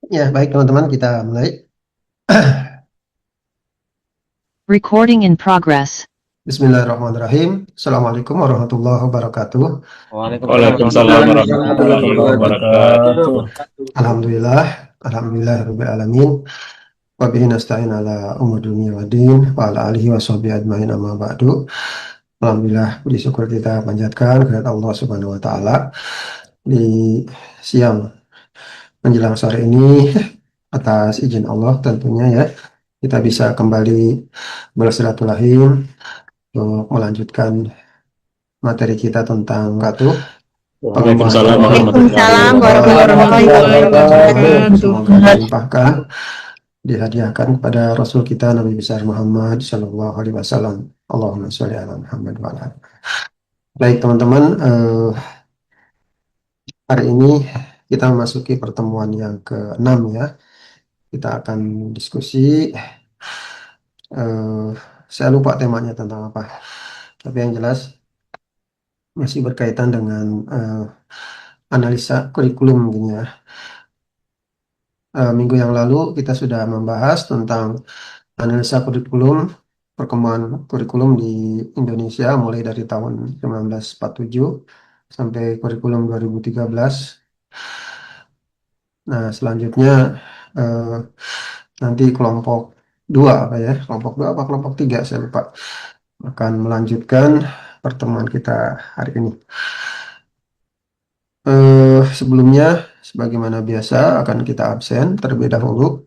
Ya, baik teman-teman, kita mulai. Recording in progress. Bismillahirrahmanirrahim. Assalamualaikum warahmatullahi wabarakatuh. Waalaikumsalam Waalaikumsalam warahmatullahi warahmatullahi wabarakatuh. wabarakatuh. Alhamdulillah, alhamdulillah alamin. Wa bihi nasta'in ala umur dunia wa din wa ala alihi wa sahbihi ajmain amma ba'du. Alhamdulillah, puji syukur kita panjatkan kepada Allah Subhanahu wa taala di siang menjelang sore ini atas izin Allah tentunya ya. Kita bisa kembali bersilaturahim untuk melanjutkan materi kita tentang pengembangan Waalaikumsalam warahmatullahi Waalaikumsalam wabarakatuh. warahmatullahi wabarakatuh. semoga dilimpahkan dihadiahkan kepada Rasul kita Nabi besar Muhammad Shallallahu Alaihi Wasallam. Allahumma sholli ala Muhammad wa ala ali. Baik teman-teman, hari ini kita memasuki pertemuan yang ke-6 ya. Kita akan diskusi. Saya lupa temanya tentang apa, tapi yang jelas masih berkaitan dengan analisa kurikulum mungkin ya. Minggu yang lalu kita sudah membahas tentang analisa kurikulum, perkembangan kurikulum di Indonesia mulai dari tahun 1947 sampai kurikulum 2013. Nah, selanjutnya eh, nanti kelompok 2 apa ya? Kelompok 2 apa kelompok 3 saya lupa. Akan melanjutkan pertemuan kita hari ini. Sebelumnya, sebagaimana biasa, akan kita absen terlebih dahulu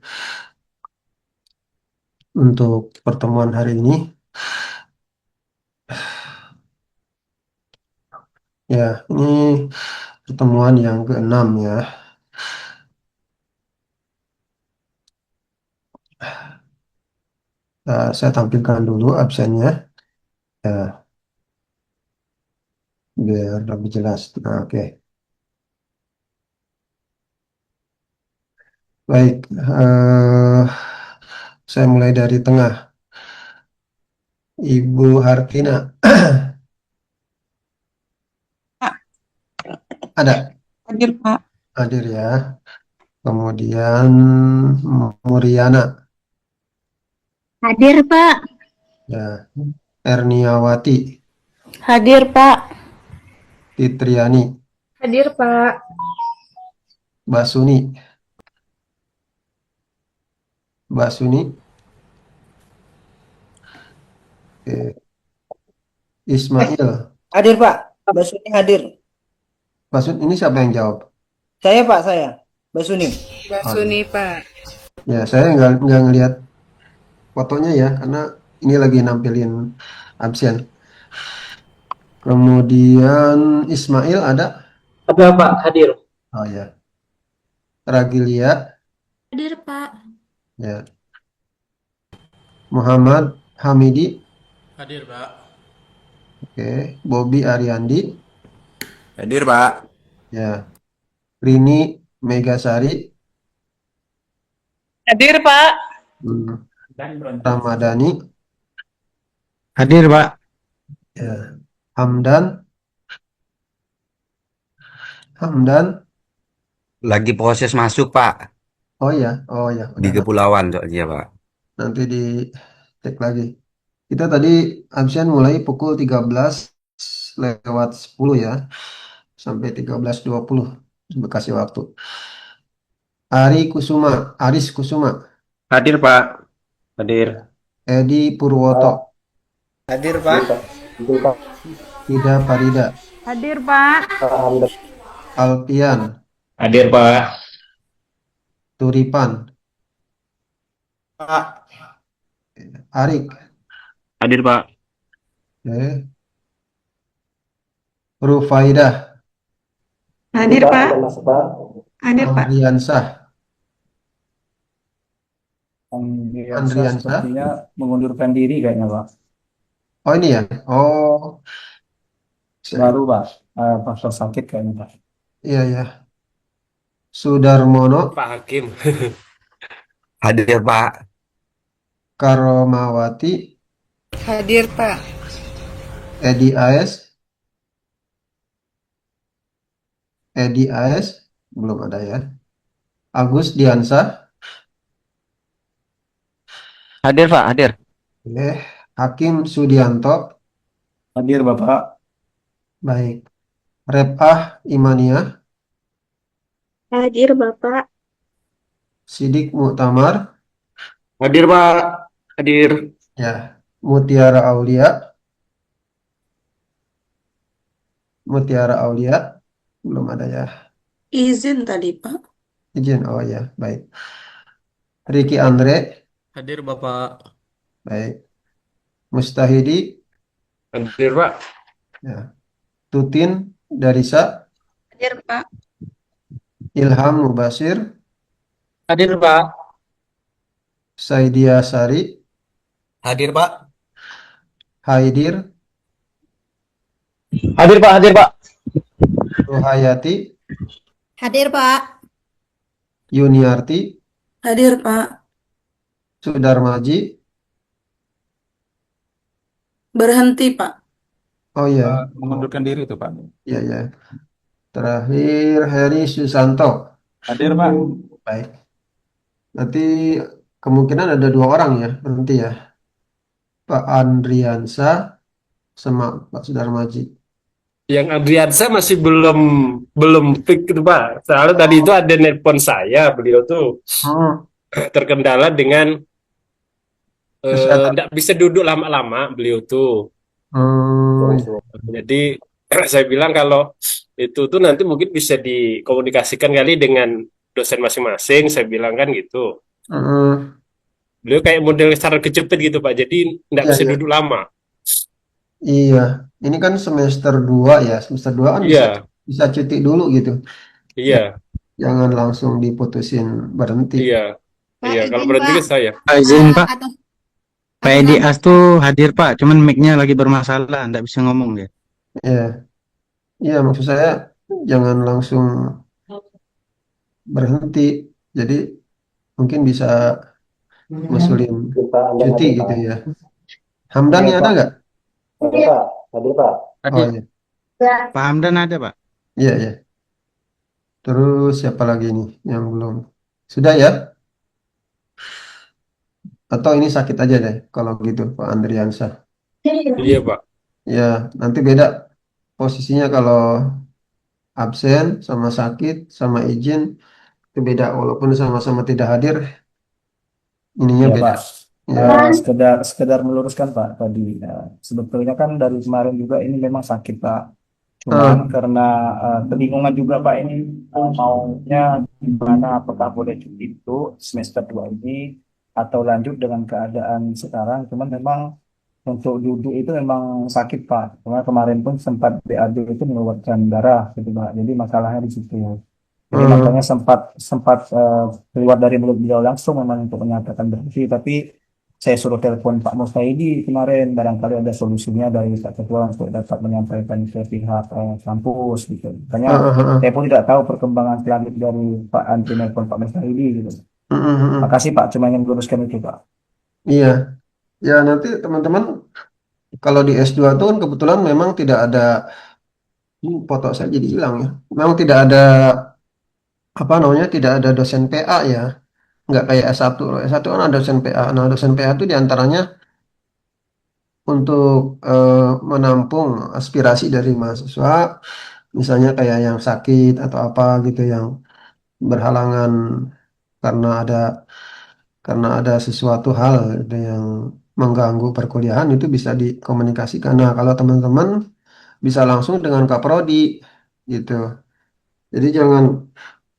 untuk pertemuan hari ini. Ya, ini pertemuan yang ke-6 ya. Saya tampilkan dulu absennya, ya, biar lebih jelas. Nah, oke. Baik, saya mulai dari tengah. Ibu Hartina, Pak, ada hadir Pak. hadir ya. Kemudian Muriana, Hadir, Pak. ya. Erniawati, Hadir, Pak. Fitriani, Hadir, Pak. Basuni, Basuni, oke. Ismail, Hadir Pak, Basuni hadir. Basuni ini siapa yang jawab? Saya Pak, saya. Basuni. Basuni Pak. Ya, saya nggak ngelihat fotonya ya, karena ini lagi nampilin absen. Kemudian Ismail ada? Ada Pak, hadir. Oh ya. Ragilia, Hadir, Pak. ya. Muhammad Hamidi, Hadir, Pak. oke. Bobby Ariandi, Hadir, Pak. ya. Rini Megasari, Hadir Pak. Ramadhani, Hadir Pak. ya. Hamdan, Lagi proses masuk, Pak. oh ya, Di udah kepulauan soalnya, Pak. nanti dicek lagi. Kita tadi absen mulai pukul 13:10 ya, sampai 13:20 kasih waktu. Aris Kusuma, Hadir Pak. Hadir. Edi Purwoto, Hadir Pak. Ida Farida, Hadir Pak. Alpian, Hadir Pak. Turipan, Pak. Arik, Hadir Pak. Rufaidah, Hadir Pak. Hadir Pak. Andriansah, Andriansah. Sepertinya mengundurkan diri kayaknya Pak. Oh ini ya, oh Baru Pak, faktor sakit kayaknya Pak. iya ya. Sudarmono, Pak Hakim. Hadir, Pak. Karomawati, Hadir Pak. Edi AS belum ada ya. Agus Diansah. Hadir Pak, hadir. Boleh. Hakim Sudianto. Hadir Bapak. Baik. Repah Imania. Hadir Bapak. Sidik Muktamar. Hadir Pak, hadir. Ya. Mutiara Aulia. Mutiara Aulia. Belum ada ya. Izin tadi, Pak. Izin. Oh ya, baik. Ricky Andre. Hadir Bapak. Baik. Mustahidi. Hadir Pak. Ya. Tutin Darisa. Hadir, Pak. Ilham Mubasir. Hadir Pak. Saidia Sari. Hadir Pak. Haidir. Hadir Pak, hadir Pak. Ruhayati. Hadir, Pak. Yuniarti. Hadir, Pak. Sudarmaji. Berhenti, Pak. Oh ya, Mengundurkan diri tuh Pak. ya ya. Terakhir Heri Susanto. Hadir Pak. Baik. Nanti kemungkinan ada 2 orang ya berhenti ya. Pak Andriansa sama Pak Sudarmaji. Yang Adriansa masih belum fix gitu Pak. Soalnya tadi itu ada nelpon saya, beliau tuh Hmm, terkendala dengan kesehatan. nggak bisa duduk lama-lama beliau tuh. Hmm, Jadi saya bilang kalau itu tuh nanti mungkin bisa dikomunikasikan kali dengan dosen masing-masing. Saya bilang kan gitu. hmm, Beliau kayak model secara kejepit gitu Pak. Jadi nggak iya bisa ya. duduk lama. Iya. Ini kan semester 2 ya. Semester 2 kan Iya, bisa cuti dulu gitu. Ya, iya, jangan langsung diputusin berhenti. iya, Pak, iya. Kalau izin, berhenti Pak. ke saya. Izin Pak. Atas Pak Edi As tuh hadir Pak, cuman mic-nya lagi bermasalah, nggak bisa ngomong dia. Ya, iya maksud saya jangan langsung berhenti. Jadi mungkin bisa ngusulin cuti gitu ya. Hamdan ya ada nggak? Oh iya, Pak Hamdan ada Pak? iya ya. Terus siapa lagi nih yang belum? Sudah ya? Atau ini sakit aja deh kalau gitu Pak Andriansyah. Iya Pak. Ya, nanti beda posisinya kalau absen sama sakit sama izin itu beda walaupun sama-sama tidak hadir ininya Iya beda. Pak. Ya. Sekedar meluruskan Pak tadi. Sebetulnya kan dari kemarin juga ini memang sakit Pak. Cuman Ah, karena kebingungan juga Pak ini maunya gimana, apakah boleh cuti itu semester 2 ini atau lanjut dengan keadaan sekarang. Cuman memang untuk duduk itu memang sakit Pak. Karena kemarin pun sempat BAB itu mengeluarkan darah gitu Pak. Jadi masalahnya di situ. Jadi ah, makanya sempat sempat keluar dari mulut beliau langsung memang untuk menyatakan berhenti. Tapi saya suruh telepon Pak Mustaidi kemarin, barangkali ada solusinya dari Pak Ketua untuk dapat menyampaikan ke pihak kampus gitu. Makanya ah, ah, ah. saya pun tidak tahu perkembangan selanjutnya dari Pak Anti telepon Pak Mustaidi gitu. Mm, mm, mm, mm. Makasih Pak, cuma ingin luruskan itu Pak. Iya, ya nanti teman-teman kalau di S2 itu kan kebetulan memang tidak ada foto saya jadi hilang ya. Memang tidak ada apa namanya tidak ada dosen PA ya. Nggak kayak S1. Loh. S1 kan ada dosen PA. Nah, dosen PA itu diantaranya untuk menampung aspirasi dari mahasiswa, misalnya kayak yang sakit atau apa gitu, yang berhalangan karena ada sesuatu hal gitu yang mengganggu perkuliahan itu bisa dikomunikasikan. Nah, kalau teman-teman bisa langsung dengan Kaprodi gitu. Jadi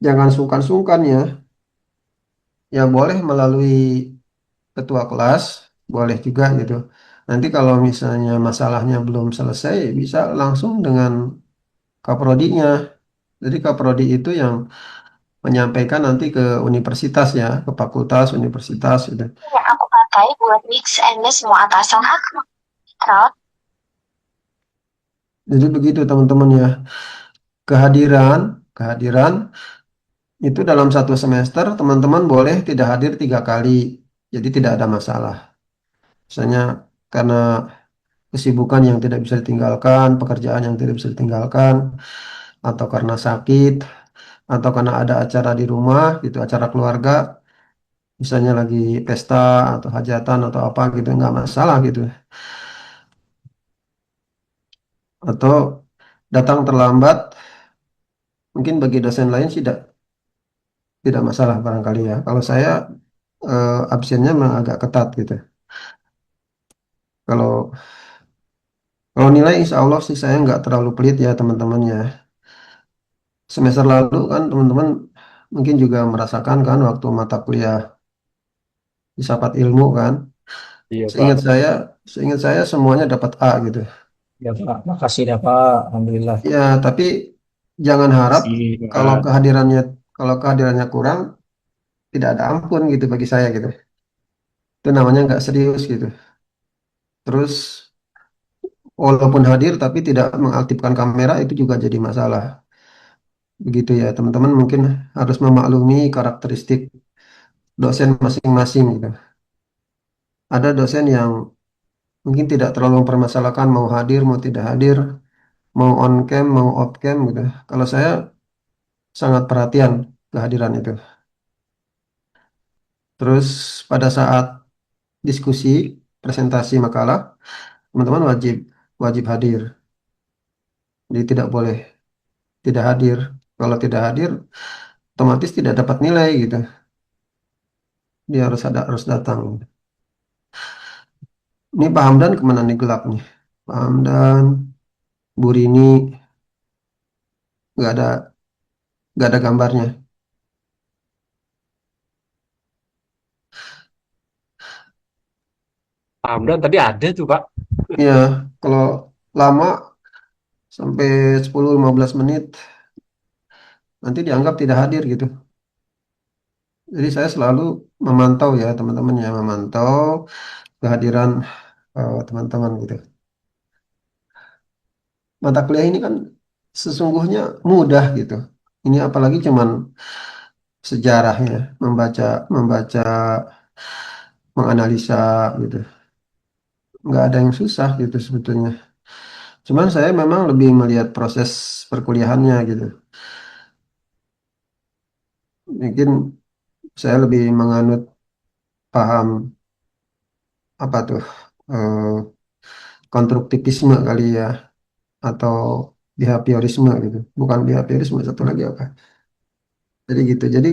jangan sungkan-sungkan ya. Ya boleh melalui ketua kelas, boleh juga gitu. Nanti kalau misalnya masalahnya belum selesai, bisa langsung dengan kaprodinya. Jadi kaprodi itu yang menyampaikan nanti ke universitas ya, ke fakultas, universitas gitu. Yang aku pakai buat mix and match semua atasan aku. Jadi begitu teman-teman ya. Kehadiran itu dalam satu semester teman-teman boleh tidak hadir 3 kali. Jadi tidak ada masalah. Misalnya karena kesibukan yang tidak bisa ditinggalkan, pekerjaan yang tidak bisa ditinggalkan, atau karena sakit, atau karena ada acara di rumah gitu, acara keluarga, misalnya lagi pesta atau hajatan atau apa gitu, nggak masalah gitu. Atau datang terlambat, mungkin bagi dosen lain sih tidak masalah barangkali ya. Kalau saya absennya memang agak ketat gitu. Kalau kalau nilai insya Allah sih saya nggak terlalu pelit ya teman-temannya. Semester lalu kan teman-teman mungkin juga merasakan kan waktu mata kuliah filsafat ilmu kan. Iya, Pak. Seingat saya, seingat saya semuanya dapat A gitu. Ya Pak, makasih ya Pak. Alhamdulillah. Ya, tapi jangan harap Sih, kalau Pak. kehadirannya kurang tidak ada ampun gitu bagi saya gitu. Itu namanya nggak serius gitu. Terus walaupun hadir tapi tidak mengaktifkan kamera itu juga jadi masalah. Begitu ya, teman-teman mungkin harus memaklumi karakteristik dosen masing-masing gitu. Ada dosen yang mungkin tidak terlalu mempermasalahkan mau hadir, mau tidak hadir, mau on cam, mau off cam gitu. Kalau saya sangat perhatian kehadiran itu. Terus pada saat diskusi, presentasi makalah, teman-teman wajib wajib hadir. Jadi tidak boleh tidak hadir. Kalau tidak hadir, otomatis tidak dapat nilai gitu. Dia harus datang. Ini Pak Hamdan kemana nih gelap nih? Pak Hamdan, Bu Rini, nggak ada nggak ada gambarnya. Pak Hamdan tadi ada tuh, Pak. Ya, kalau lama sampai 10-15 menit nanti dianggap tidak hadir gitu. Jadi saya selalu memantau ya teman-teman ya, memantau kehadiran teman-teman gitu. Mata kuliah ini kan sesungguhnya mudah gitu. Ini apalagi cuman sejarahnya, membaca membaca menganalisa gitu. Nggak ada yang susah gitu sebetulnya. Cuman saya memang lebih melihat proses perkuliahannya gitu. Mungkin saya lebih menganut paham apa tuh eh, konstruktivisme kali ya atau behaviorisme gitu. Bukan behaviorisme satu lagi apa? Jadi gitu. Jadi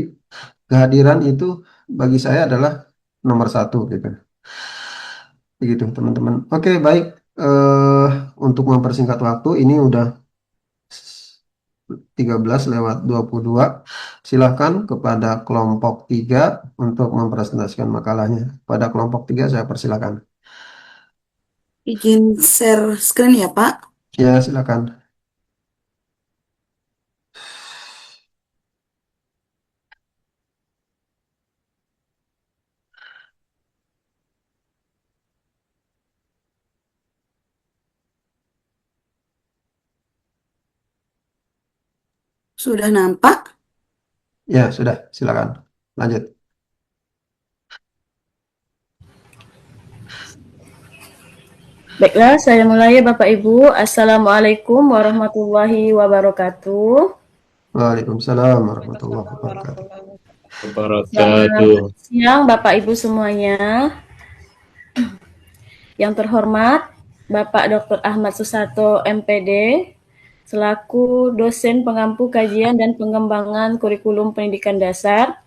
kehadiran itu bagi saya adalah nomor satu gitu. Begitu teman-teman. Oke baik. eh untuk mempersingkat waktu ini udah 13:22. Silahkan kepada kelompok 3 untuk mempresentasikan makalahnya. Pada kelompok 3 saya persilakan. Izin share screen ya, Pak. Ya, silakan. Sudah nampak? Ya, sudah, silakan. Lanjut. Baiklah, saya mulai ya Bapak Ibu. Assalamualaikum warahmatullahi wabarakatuh. Waalaikumsalam warahmatullahi wabarakatuh. Wabarakatuh. Selamat siang Bapak Ibu semuanya. Yang terhormat Bapak Dr. Ahmad Susato MPD selaku dosen pengampu kajian dan pengembangan kurikulum pendidikan dasar.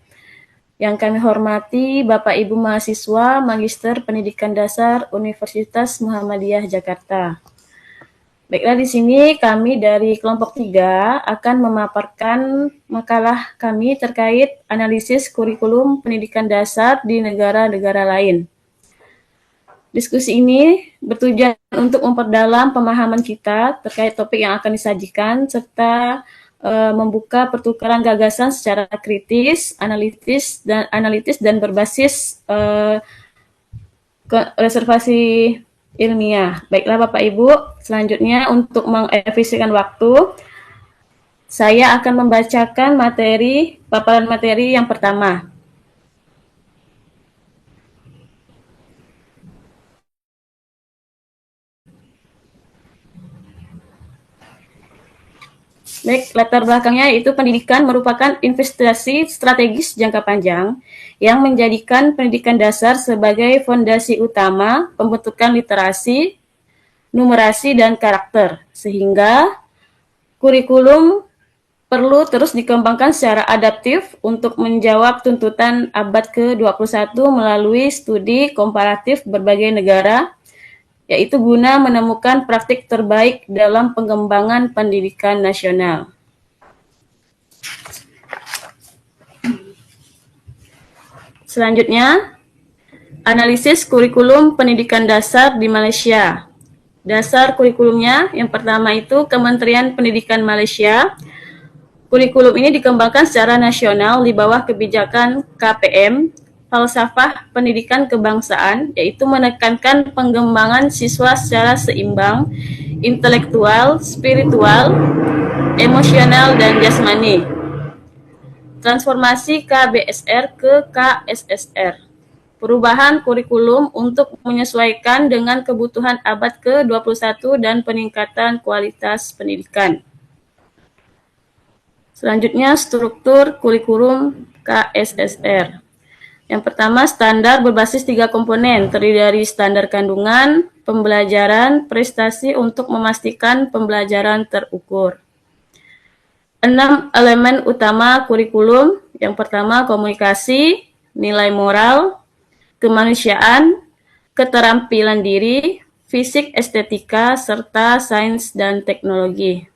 Yang kami hormati Bapak Ibu mahasiswa Magister Pendidikan Dasar Universitas Muhammadiyah Jakarta. Baiklah, di sini kami dari kelompok 3 akan memaparkan makalah kami terkait analisis kurikulum pendidikan dasar di negara-negara lain. Diskusi ini bertujuan untuk memperdalam pemahaman kita terkait topik yang akan disajikan serta membuka pertukaran gagasan secara kritis, analitis dan berbasis reservasi ilmiah. Baiklah Bapak Ibu, selanjutnya untuk mengefisienkan waktu, saya akan membacakan paparan materi yang pertama. Baik, latar belakangnya yaitu pendidikan merupakan investasi strategis jangka panjang yang menjadikan pendidikan dasar sebagai fondasi utama pembentukan literasi, numerasi, dan karakter, sehingga kurikulum perlu terus dikembangkan secara adaptif untuk menjawab tuntutan abad ke-21 melalui studi komparatif berbagai negara, yaitu guna menemukan praktik terbaik dalam pengembangan pendidikan nasional. Selanjutnya, analisis kurikulum pendidikan dasar di Malaysia. Dasar kurikulumnya, yang pertama itu Kementerian Pendidikan Malaysia. Kurikulum ini dikembangkan secara nasional di bawah kebijakan KPM, falsafah pendidikan kebangsaan, yaitu menekankan pengembangan siswa secara seimbang, intelektual, spiritual, emosional, dan jasmani. Transformasi KBSR ke KSSR. Perubahan kurikulum untuk menyesuaikan dengan kebutuhan abad ke-21 dan peningkatan kualitas pendidikan. Selanjutnya, struktur kurikulum KSSR. Yang pertama, standar berbasis 3 komponen, terdiri dari standar kandungan, pembelajaran, prestasi untuk memastikan pembelajaran terukur. 6 elemen utama kurikulum. Yang pertama, komunikasi, nilai moral, kemanusiaan, keterampilan diri, fisik, estetika, serta sains dan teknologi.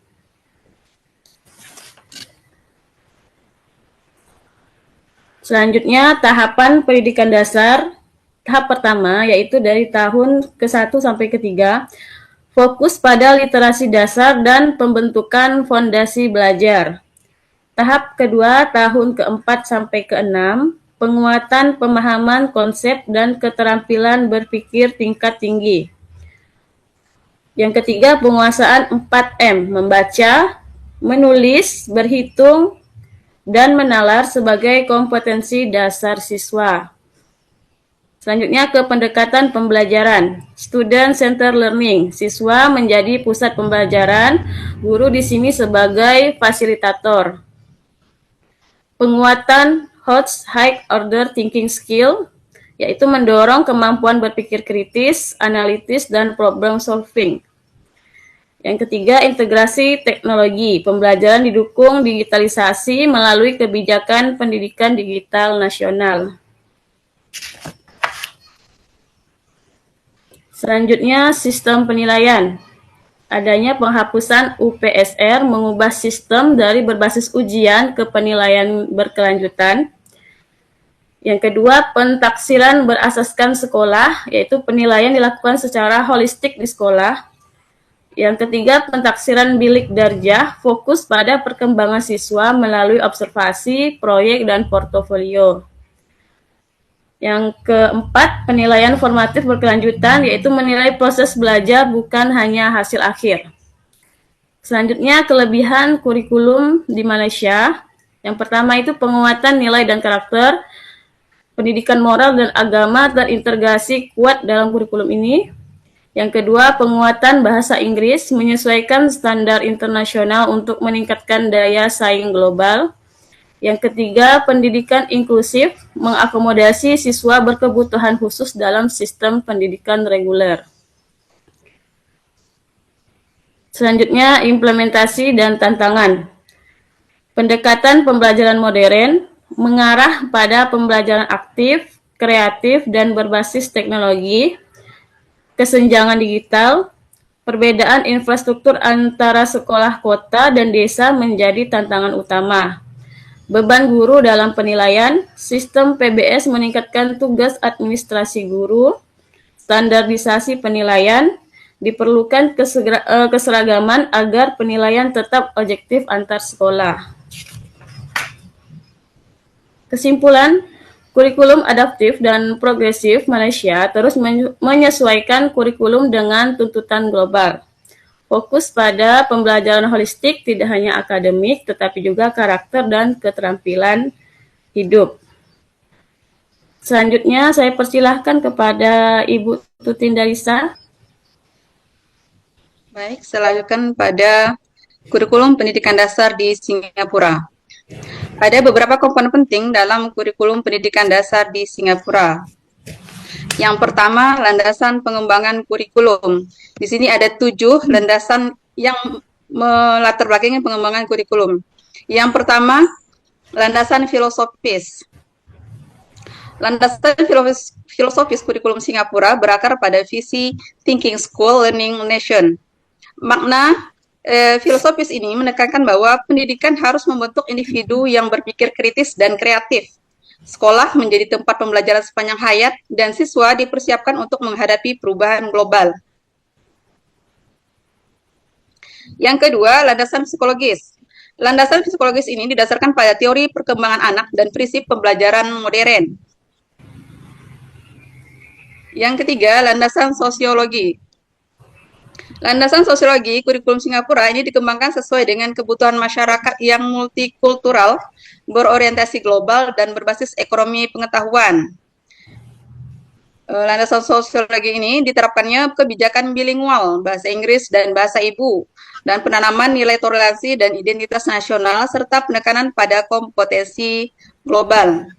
Selanjutnya, tahapan pendidikan dasar. Tahap pertama, yaitu dari tahun ke-1 sampai ke-3, fokus pada literasi dasar dan pembentukan fondasi belajar. Tahap kedua, tahun ke-4 sampai ke-6, penguatan pemahaman konsep dan keterampilan berpikir tingkat tinggi. Yang ketiga, penguasaan 4M, membaca, menulis, berhitung, dan menalar sebagai kompetensi dasar siswa. Selanjutnya ke pendekatan pembelajaran, student center learning. Siswa menjadi pusat pembelajaran, guru di sini sebagai fasilitator. Penguatan HOTS, high order thinking skill, yaitu mendorong kemampuan berpikir kritis, analitis, dan problem solving. Yang ketiga, integrasi teknologi. Pembelajaran didukung digitalisasi melalui kebijakan pendidikan digital nasional. Selanjutnya, sistem penilaian. Adanya penghapusan UPSR mengubah sistem dari berbasis ujian ke penilaian berkelanjutan. Yang kedua, pentaksiran berasaskan sekolah, yaitu penilaian dilakukan secara holistik di sekolah. Yang ketiga, pentaksiran bilik darjah, fokus pada perkembangan siswa melalui observasi, proyek, dan portofolio. Yang keempat, penilaian formatif berkelanjutan, yaitu menilai proses belajar bukan hanya hasil akhir. Selanjutnya, kelebihan kurikulum di Malaysia. Yang pertama itu penguatan nilai dan karakter, pendidikan moral dan agama terintegrasi kuat dalam kurikulum ini. Yang kedua, penguatan bahasa Inggris, menyesuaikan standar internasional untuk meningkatkan daya saing global. Yang ketiga, pendidikan inklusif, mengakomodasi siswa berkebutuhan khusus dalam sistem pendidikan reguler. Selanjutnya, implementasi dan tantangan. Pendekatan pembelajaran modern, mengarah pada pembelajaran aktif, kreatif, dan berbasis teknologi. Kesenjangan digital, perbedaan infrastruktur antara sekolah kota dan desa menjadi tantangan utama. Beban guru dalam penilaian, sistem PBS meningkatkan tugas administrasi guru, standarisasi penilaian, diperlukan keseragaman agar penilaian tetap objektif antar sekolah. Kesimpulan, kurikulum adaptif dan progresif Malaysia terus menyesuaikan kurikulum dengan tuntutan global. Fokus pada pembelajaran holistik tidak hanya akademik, tetapi juga karakter dan keterampilan hidup. Selanjutnya, saya persilahkan kepada Ibu Tutin Darisa. Baik, selanjutnya pada kurikulum pendidikan dasar di Singapura. Ada beberapa komponen penting dalam kurikulum pendidikan dasar di Singapura. Yang pertama, landasan pengembangan kurikulum. Di sini ada 7 landasan yang melatar belakangi pengembangan kurikulum. Yang pertama, landasan filosofis. Landasan filosofis kurikulum Singapura berakar pada visi Thinking School Learning Nation. Makna filosofis ini menekankan bahwa pendidikan harus membentuk individu yang berpikir kritis dan kreatif. Sekolah menjadi tempat pembelajaran sepanjang hayat dan siswa dipersiapkan untuk menghadapi perubahan global. Yang kedua, landasan psikologis. Landasan psikologis ini didasarkan pada teori perkembangan anak dan prinsip pembelajaran modern. Yang ketiga, landasan sosiologi. Landasan sosiologi kurikulum Singapura ini dikembangkan sesuai dengan kebutuhan masyarakat yang multikultural, berorientasi global, dan berbasis ekonomi pengetahuan. Landasan sosiologi ini diterapkannya kebijakan bilingual, bahasa Inggris dan bahasa ibu, dan penanaman nilai toleransi dan identitas nasional, serta penekanan pada kompetensi global.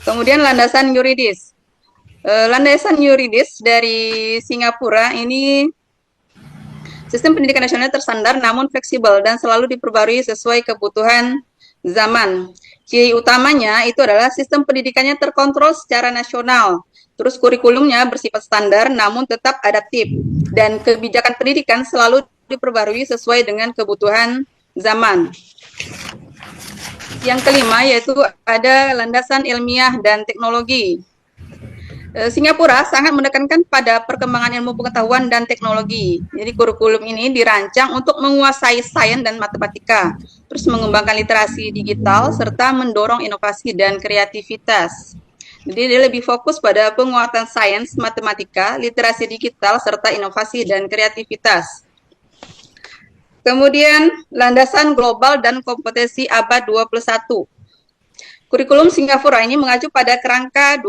Kemudian landasan yuridis. Landasan yuridis dari Singapura ini sistem pendidikan nasional tersandar namun fleksibel dan selalu diperbarui sesuai kebutuhan zaman. Ciri utamanya itu adalah sistem pendidikannya terkontrol secara nasional. Terus kurikulumnya bersifat standar namun tetap adaptif dan kebijakan pendidikan selalu diperbarui sesuai dengan kebutuhan zaman. Yang kelima yaitu ada landasan ilmiah dan teknologi. Singapura sangat menekankan pada perkembangan ilmu pengetahuan dan teknologi. Jadi kurikulum ini dirancang untuk menguasai sains dan matematika, terus mengembangkan literasi digital serta mendorong inovasi dan kreativitas. Jadi dia lebih fokus pada penguatan sains, matematika, literasi digital serta inovasi dan kreativitas. Kemudian landasan global dan kompetensi abad 21. Kurikulum Singapura ini mengacu pada kerangka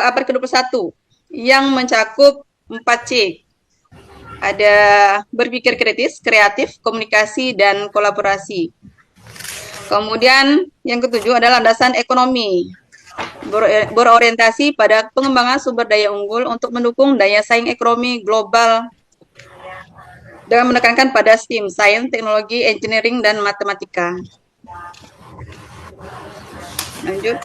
abad ke-21 yang mencakup 4C. Ada berpikir kritis, kreatif, komunikasi, dan kolaborasi. Kemudian yang ketujuh adalah landasan ekonomi. Berorientasi pada pengembangan sumber daya unggul untuk mendukung daya saing ekonomi global dengan menekankan pada STEM, sains, teknologi, engineering, dan matematika. Lanjut.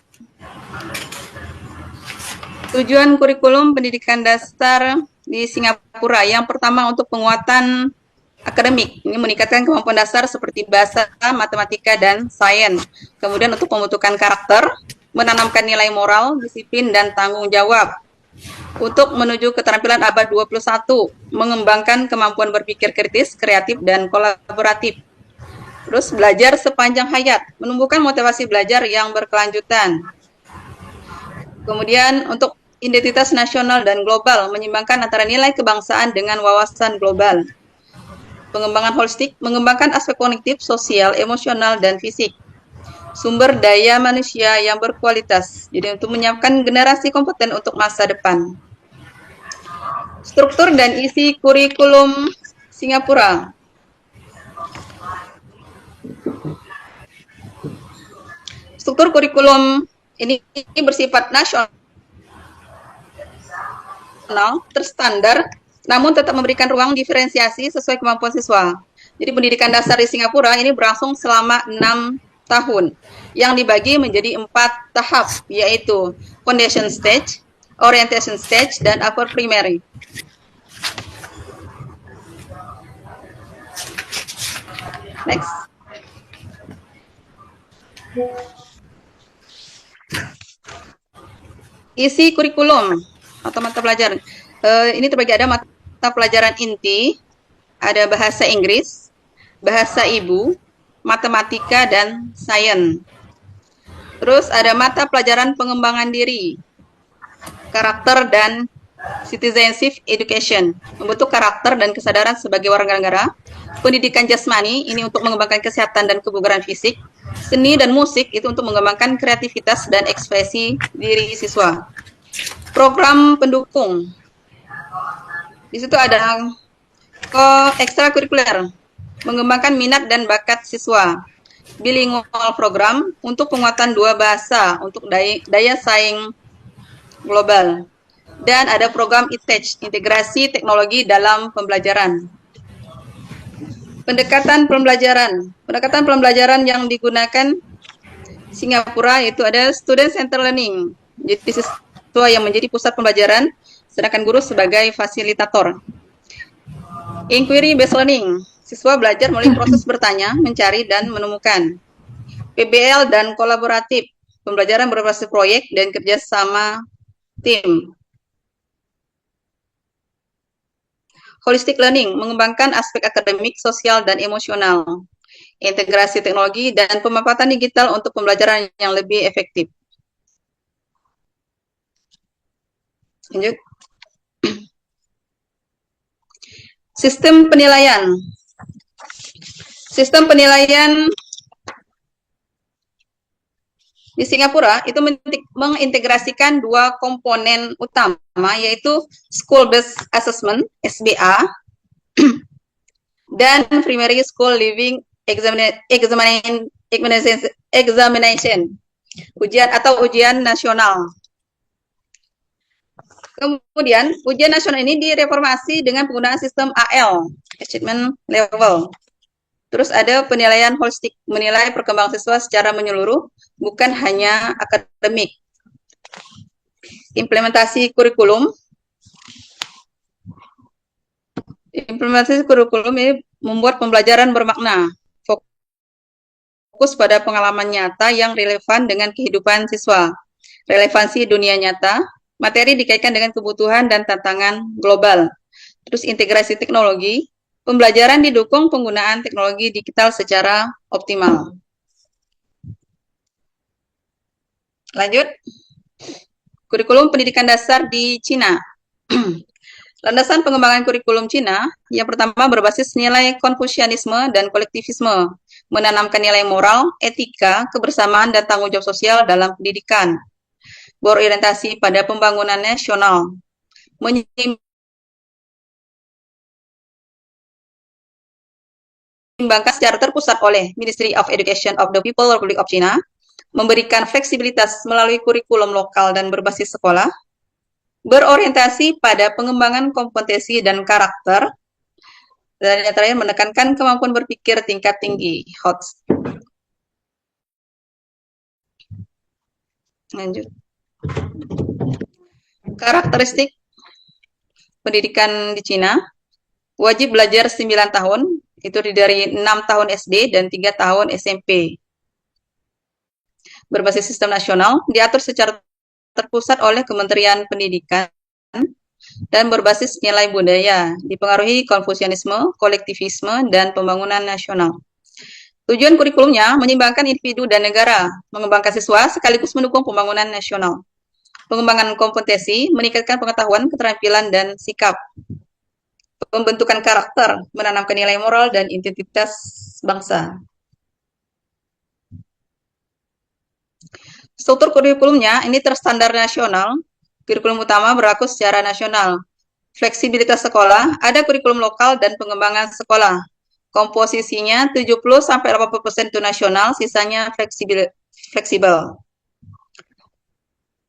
Tujuan kurikulum pendidikan dasar di Singapura. Yang pertama untuk penguatan akademik. Ini meningkatkan kemampuan dasar seperti bahasa, matematika, dan sains. Kemudian untuk pembentukan karakter, menanamkan nilai moral, disiplin, dan tanggung jawab. Untuk menuju keterampilan abad 21, mengembangkan kemampuan berpikir kritis, kreatif, dan kolaboratif. Terus belajar sepanjang hayat, menumbuhkan motivasi belajar yang berkelanjutan. Kemudian untuk identitas nasional dan global, menyeimbangkan antara nilai kebangsaan dengan wawasan global. Pengembangan holistik, mengembangkan aspek kognitif, sosial, emosional, dan fisik. Sumber daya manusia yang berkualitas, jadi untuk menyiapkan generasi kompeten untuk masa depan. Struktur dan isi kurikulum Singapura. Struktur kurikulum ini bersifat nasional, terstandar, namun tetap memberikan ruang diferensiasi sesuai kemampuan siswa. Jadi pendidikan dasar di Singapura ini berlangsung selama 6 tahun, yang dibagi menjadi 4 tahap, yaitu foundation stage, orientation stage, dan upper primary. Next. Isi kurikulum atau mata pelajaran. Ini terbagi ada mata pelajaran inti, ada bahasa Inggris, bahasa ibu, matematika, dan sains. Terus ada mata pelajaran pengembangan diri, karakter, dan citizenship education, membentuk karakter dan kesadaran sebagai warga negara. Pendidikan jasmani, ini untuk mengembangkan kesehatan dan kebugaran fisik. Seni dan musik, itu untuk mengembangkan kreativitas dan ekspresi diri siswa. Program pendukung, di situ ada ekstrakurikuler, mengembangkan minat dan bakat siswa. Bilingual program untuk penguatan dua bahasa untuk daya saing global. Dan ada program ITECH, integrasi teknologi dalam pembelajaran. Pendekatan pembelajaran yang digunakan Singapura itu ada student center learning. Jadi siswa yang menjadi pusat pembelajaran, sedangkan guru sebagai fasilitator. Inquiry based learning, siswa belajar melalui proses bertanya, mencari, dan menemukan. PBL dan kolaboratif, pembelajaran berbasis proyek dan kerjasama tim. Holistic learning, mengembangkan aspek akademik, sosial, dan emosional. Integrasi teknologi dan pemanfaatan digital untuk pembelajaran yang lebih efektif. Lanjut. Sistem penilaian. Sistem penilaian di Singapura itu mengintegrasikan dua komponen utama, yaitu School Based Assessment (SBA) dan Primary School Living Examination, ujian nasional. Kemudian ujian nasional ini direformasi dengan penggunaan sistem AL (Achievement Level). Terus ada penilaian holistik, menilai perkembangan siswa secara menyeluruh, bukan hanya akademik. Implementasi kurikulum. Implementasi kurikulum ini membuat pembelajaran bermakna, fokus pada pengalaman nyata yang relevan dengan kehidupan siswa, relevansi dunia nyata, materi dikaitkan dengan kebutuhan dan tantangan global. Terus integrasi teknologi, pembelajaran didukung penggunaan teknologi digital secara optimal. Lanjut. Kurikulum pendidikan dasar di Cina. Landasan pengembangan kurikulum Cina yang pertama berbasis nilai Konfusianisme dan kolektivisme, menanamkan nilai moral, etika, kebersamaan, dan tanggung jawab sosial dalam pendidikan. Berorientasi pada pembangunan nasional, dikembangkan secara terpusat oleh Ministry of Education of the People's Republic of China, memberikan fleksibilitas melalui kurikulum lokal dan berbasis sekolah, berorientasi pada pengembangan kompetensi dan karakter, dan yang terakhir menekankan kemampuan berpikir tingkat tinggi (HOTS). Lanjut. Karakteristik pendidikan di Cina, wajib belajar 9 tahun, itu dari 6 tahun SD dan 3 tahun SMP. Berbasis sistem nasional, diatur secara terpusat oleh Kementerian Pendidikan dan berbasis nilai budaya, dipengaruhi Konfusianisme, kolektivisme, dan pembangunan nasional. Tujuan kurikulumnya menyeimbangkan individu dan negara, mengembangkan siswa sekaligus mendukung pembangunan nasional. Pengembangan kompetensi, meningkatkan pengetahuan, keterampilan, dan sikap. Pembentukan karakter, menanamkan nilai moral dan identitas bangsa. Struktur kurikulumnya ini terstandar nasional. Kurikulum utama berlaku secara nasional. Fleksibilitas sekolah, ada kurikulum lokal dan pengembangan sekolah. Komposisinya 70-80% itu nasional, sisanya fleksibel.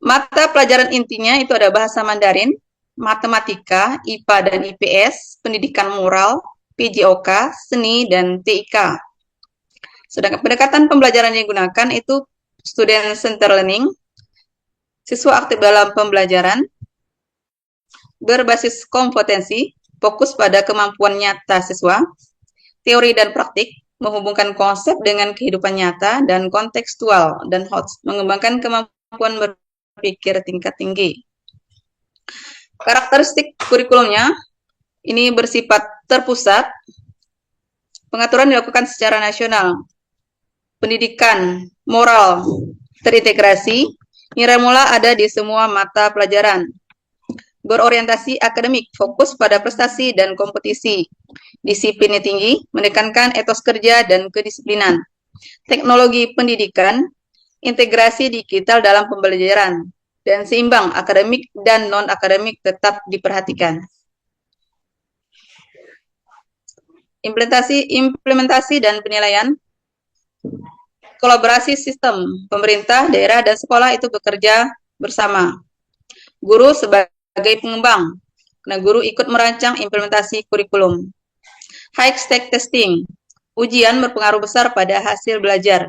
Mata pelajaran intinya itu ada bahasa Mandarin, matematika, IPA dan IPS, pendidikan moral, PJOK, seni, dan TIK. Sedangkan pendekatan pembelajaran yang digunakan itu student center learning, siswa aktif dalam pembelajaran, berbasis kompetensi, fokus pada kemampuan nyata siswa, teori dan praktik, menghubungkan konsep dengan kehidupan nyata, dan kontekstual dan HOTS, mengembangkan kemampuan berpikir tingkat tinggi. Karakteristik kurikulumnya ini bersifat terpusat, pengaturan dilakukan secara nasional, pendidikan moral terintegrasi, nilai mula ada di semua mata pelajaran, berorientasi akademik, fokus pada prestasi dan kompetisi, disiplinnya tinggi, menekankan etos kerja dan kedisiplinan, teknologi pendidikan, integrasi digital dalam pembelajaran, dan seimbang akademik dan non-akademik tetap diperhatikan. implementasi dan penilaian, kolaborasi sistem pemerintah, daerah, dan sekolah itu bekerja bersama. Guru sebagai pengembang, nah guru ikut merancang implementasi kurikulum. High stake testing, ujian berpengaruh besar pada hasil belajar.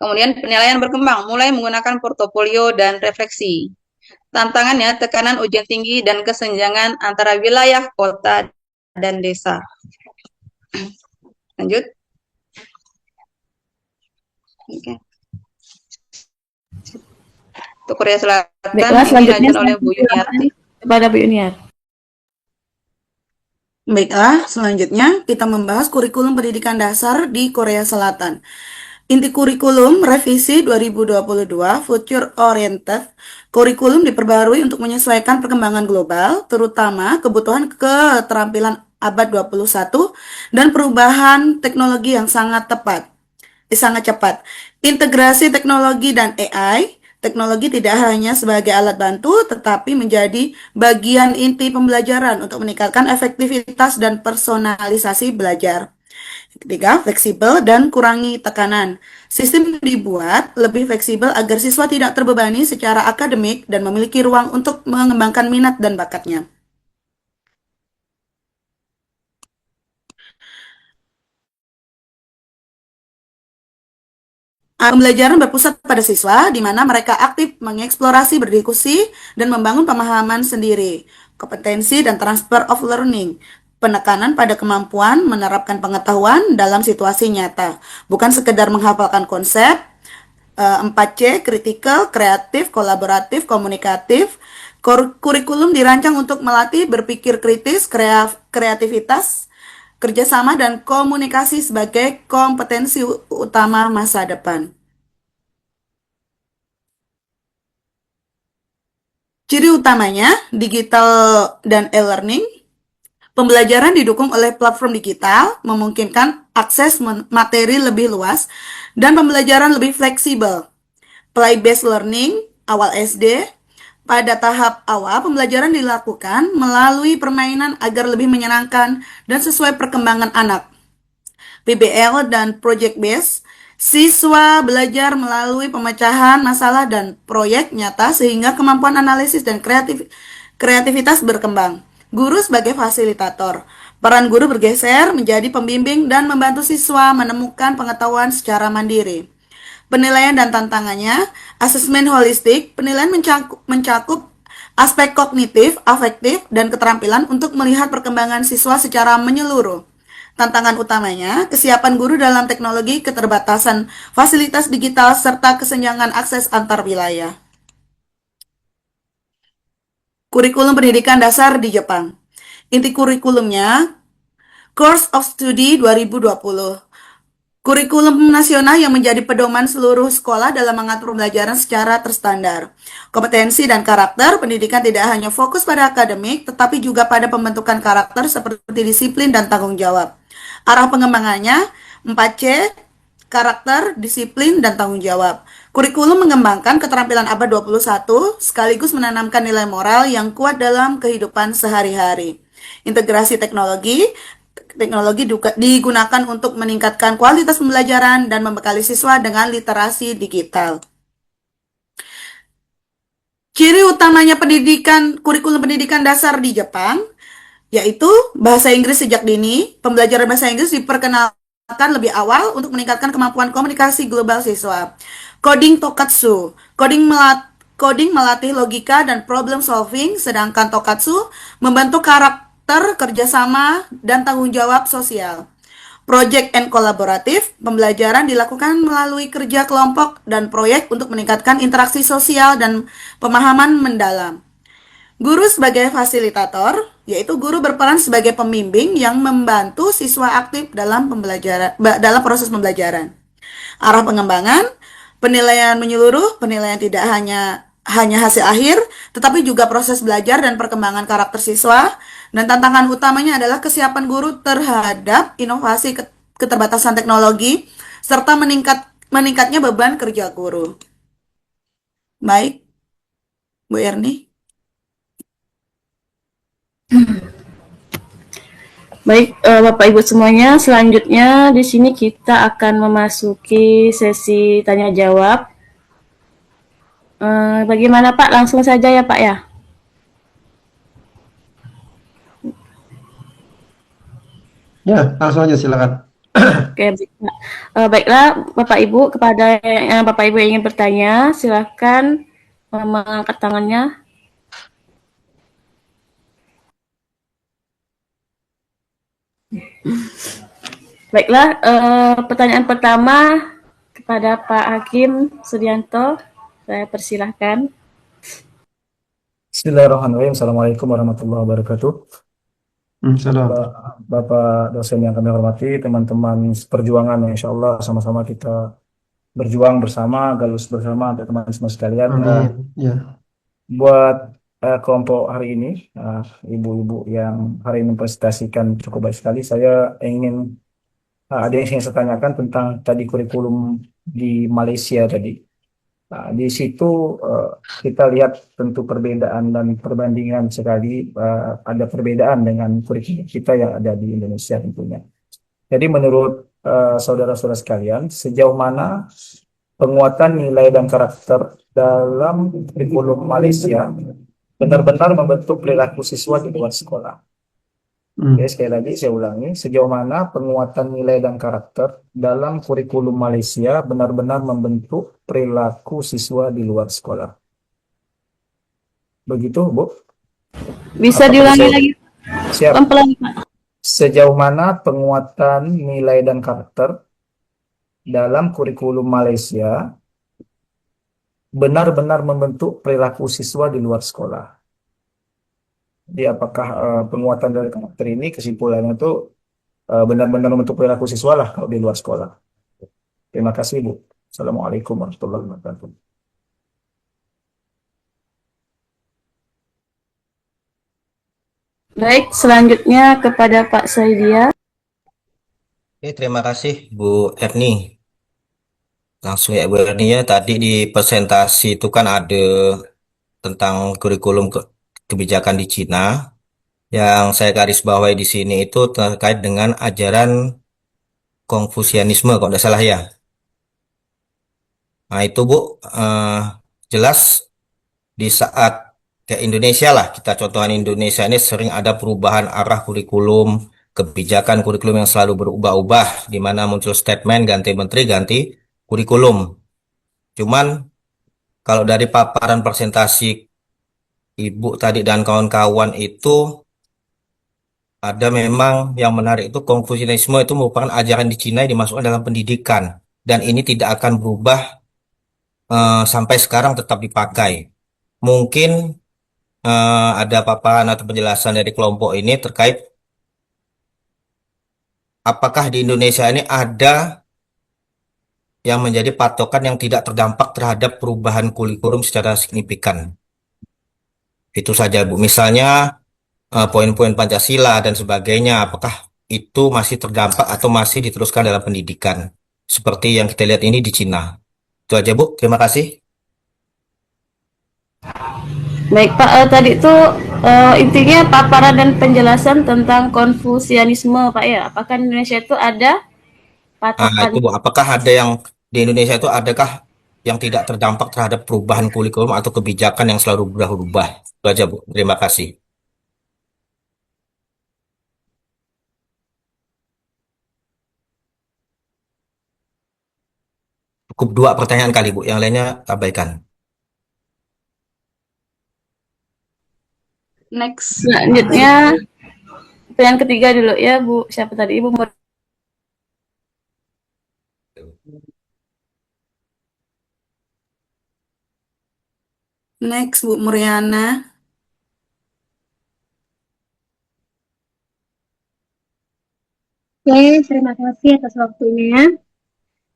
Kemudian penilaian berkembang, mulai menggunakan portofolio dan refleksi. Tantangannya, tekanan ujian tinggi dan kesenjangan antara wilayah, kota, dan desa. Lanjut. Oke. Untuk Korea Selatan, Baiklah, ini selanjutnya dilanjutkan oleh Bu Yuniarti. kepada Bu Yuniar. Baiklah, selanjutnya kita membahas kurikulum pendidikan dasar di Korea Selatan. Inti kurikulum revisi 2022 Future Oriented, kurikulum diperbarui untuk menyesuaikan perkembangan global, terutama kebutuhan keterampilan abad 21 dan perubahan teknologi yang sangat cepat. Integrasi teknologi dan AI, teknologi tidak hanya sebagai alat bantu, tetapi menjadi bagian inti pembelajaran untuk meningkatkan efektivitas dan personalisasi belajar. Ketiga, fleksibel dan kurangi tekanan. Sistem dibuat lebih fleksibel agar siswa tidak terbebani secara akademik dan memiliki ruang untuk mengembangkan minat dan bakatnya. Pembelajaran berpusat pada siswa, di mana mereka aktif mengeksplorasi, berdiskusi, dan membangun pemahaman sendiri. Kompetensi dan transfer of learning. Penekanan pada kemampuan menerapkan pengetahuan dalam situasi nyata. Bukan sekedar menghafalkan konsep. 4C, kritikal, kreatif, kolaboratif, komunikatif. Kurikulum dirancang untuk melatih berpikir kritis, kreativitas, kerjasama, dan komunikasi sebagai kompetensi utama masa depan. Ciri utamanya, digital dan e-learning. Pembelajaran didukung oleh platform digital, memungkinkan akses materi lebih luas, dan pembelajaran lebih fleksibel. Play-based learning, awal SD. Pada tahap awal, pembelajaran dilakukan melalui permainan agar lebih menyenangkan dan sesuai perkembangan anak. PBL dan project based, siswa belajar melalui pemecahan masalah dan proyek nyata sehingga kemampuan analisis dan kreativitas berkembang. Guru sebagai fasilitator, peran guru bergeser menjadi pembimbing dan membantu siswa menemukan pengetahuan secara mandiri. Penilaian dan tantangannya, asesmen holistik, penilaian mencakup aspek kognitif, afektif, dan keterampilan untuk melihat perkembangan siswa secara menyeluruh. Tantangan utamanya, kesiapan guru dalam teknologi, keterbatasan fasilitas digital, serta kesenjangan akses antar wilayah. Kurikulum pendidikan dasar di Jepang. Inti kurikulumnya, Course of Study 2020. Kurikulum nasional yang menjadi pedoman seluruh sekolah dalam mengatur pembelajaran secara terstandar. Kompetensi dan karakter pendidikan tidak hanya fokus pada akademik, tetapi juga pada pembentukan karakter seperti disiplin dan tanggung jawab. Arah pengembangannya 4C, karakter, disiplin, dan tanggung jawab. Kurikulum mengembangkan keterampilan abad 21 sekaligus menanamkan nilai moral yang kuat dalam kehidupan sehari-hari. Integrasi teknologi digunakan untuk meningkatkan kualitas pembelajaran dan membekali siswa dengan literasi digital. Ciri utamanya kurikulum pendidikan dasar di Jepang, yaitu bahasa Inggris sejak dini. Pembelajaran bahasa Inggris diperkenalkan lebih awal untuk meningkatkan kemampuan komunikasi global siswa. Coding Tokatsu, coding melatih logika dan problem solving, sedangkan Tokatsu membantu karakter, kerjasama, dan tanggung jawab sosial. Project and kolaboratif, pembelajaran dilakukan melalui kerja kelompok dan proyek untuk meningkatkan interaksi sosial dan pemahaman mendalam. Guru sebagai fasilitator, yaitu guru berperan sebagai pembimbing yang membantu siswa aktif dalam proses pembelajaran. Arah pengembangan, penilaian menyeluruh, penilaian tidak hanya hasil akhir, tetapi juga proses belajar dan perkembangan karakter siswa. Dan tantangan utamanya adalah kesiapan guru terhadap inovasi keterbatasan teknologi, serta meningkatnya beban kerja guru. Baik, Bu Erni. Baik, Bapak Ibu semuanya, selanjutnya di sini kita akan memasuki sesi tanya jawab. Bagaimana Pak? Langsung saja ya Pak ya. Ya, langsung aja silakan. Oke, baiklah Bapak Ibu, kepada Bapak Ibu yang ingin bertanya, silakan mengangkat tangannya. Baiklah, pertanyaan pertama kepada Pak Hakim Sudianto, saya persilahkan. Bismillahirrahmanirrahim. Assalamualaikum warahmatullahi wabarakatuh. Salam. Bapak dosen yang kami hormati, teman-teman seperjuangan, yang insya Allah sama-sama kita berjuang bersama, galus bersama untuk teman-teman sekalian. Amin. Ya. Buat kelompok hari ini, ibu-ibu yang hari ini presentasikan cukup baik sekali, saya ingin ada yang ingin saya tanyakan tentang tadi kurikulum di Malaysia tadi. Nah, di situ kita lihat tentu perbedaan dan perbandingan sekali, ada perbedaan dengan kurikulum kita yang ada di Indonesia tentunya. Jadi menurut saudara-saudara sekalian, sejauh mana penguatan nilai dan karakter dalam kurikulum Malaysia benar-benar membentuk perilaku siswa di luar sekolah? Oke, sekali lagi saya ulangi, sejauh mana penguatan nilai dan karakter dalam kurikulum Malaysia benar-benar membentuk perilaku siswa di luar sekolah? Begitu, Bu? Bisa diulangi lagi? Siap. Pelan-pelan, Pak. Sejauh mana penguatan nilai dan karakter dalam kurikulum Malaysia benar-benar membentuk perilaku siswa di luar sekolah? Jadi apakah penguatan dari karakter ini kesimpulannya itu benar-benar membentuk perilaku siswa lah kalau di luar sekolah? Terima kasih, Bu. Assalamualaikum warahmatullahi wabarakatuh. Baik, selanjutnya kepada Pak Saidia. Oke, terima kasih Bu Erni. Langsung ya Bu Erni ya, tadi di presentasi itu kan ada tentang kurikulum kebijakan di Cina. Yang saya garis bawahi di sini itu terkait dengan ajaran Konfusianisme, kalau tidak salah ya. Nah itu Bu, jelas di saat kayak Indonesia lah, kita contohkan Indonesia ini sering ada perubahan arah kurikulum, kebijakan kurikulum yang selalu berubah-ubah, di mana muncul statement ganti menteri, ganti kurikulum. Cuman kalau dari paparan presentasi Ibu tadi dan kawan-kawan itu ada memang yang menarik itu Konfusianisme itu merupakan ajaran di Cina yang dimasukkan dalam pendidikan dan ini tidak akan berubah sampai sekarang tetap dipakai. Mungkin ada paparan atau penjelasan dari kelompok ini terkait apakah di Indonesia ini ada yang menjadi patokan yang tidak terdampak terhadap perubahan kurikulum secara signifikan. Itu saja Bu. Misalnya poin-poin Pancasila dan sebagainya, apakah itu masih terdampak atau masih diteruskan dalam pendidikan? Seperti yang kita lihat ini di Cina. Itu aja Bu, terima kasih. Baik Pak, tadi itu intinya paparan dan penjelasan tentang Konfusianisme Pak ya. Apakah di Indonesia itu ada patokan? Itu Bu, apakah ada yang di Indonesia itu adakah yang tidak terdampak terhadap perubahan kurikulum atau kebijakan yang selalu berubah-ubah? Itu aja Bu, terima kasih. Cukup 2 pertanyaan kali Bu, yang lainnya abaikan. Next. Selanjutnya pertanyaan ketiga dulu ya Bu. Siapa tadi Ibu? Next, Bu Muriana. Oke, terima kasih atas waktunya.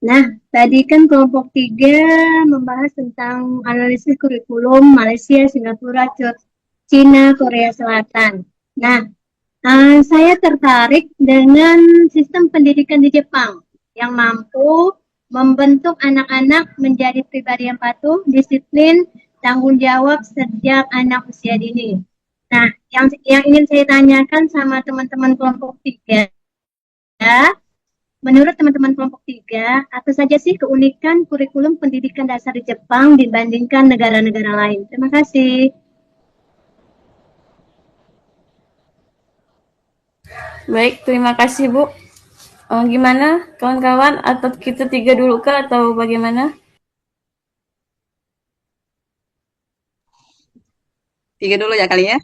Nah, tadi kan kelompok 3 membahas tentang analisis kurikulum Malaysia, Singapura, Cina, Korea Selatan. Nah, saya tertarik dengan sistem pendidikan di Jepang yang mampu membentuk anak-anak menjadi pribadi yang patuh, disiplin, tanggung jawab sejak anak usia dini. Nah, yang ingin saya tanyakan sama teman-teman kelompok 3, menurut teman-teman kelompok 3, apa saja sih keunikan kurikulum pendidikan dasar di Jepang dibandingkan negara-negara lain? Terima kasih. Baik, terima kasih Bu. Gimana kawan-kawan? Atau kita 3 dulu kah atau bagaimana? 3 dulu ya kali ya.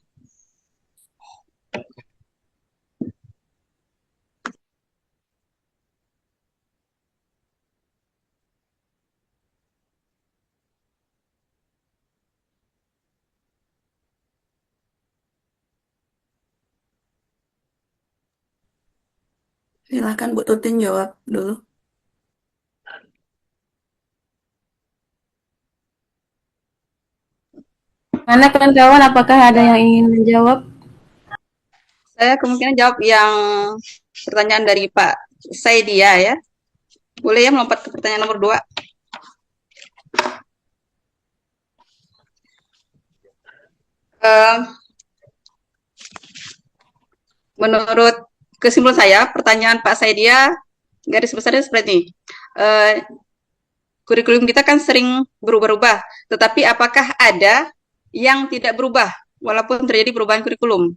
Silahkan Bu Tutin jawab dulu. Mana kawan-kawan, apakah ada yang ingin menjawab? Saya kemungkinan jawab yang pertanyaan dari Pak Saidia ya. Boleh ya melompat ke pertanyaan nomor 2? Menurut kesimpulan saya, pertanyaan Pak Saidia garis besarnya seperti ini. Kurikulum kita kan sering berubah-ubah, tetapi apakah ada yang tidak berubah walaupun terjadi perubahan kurikulum?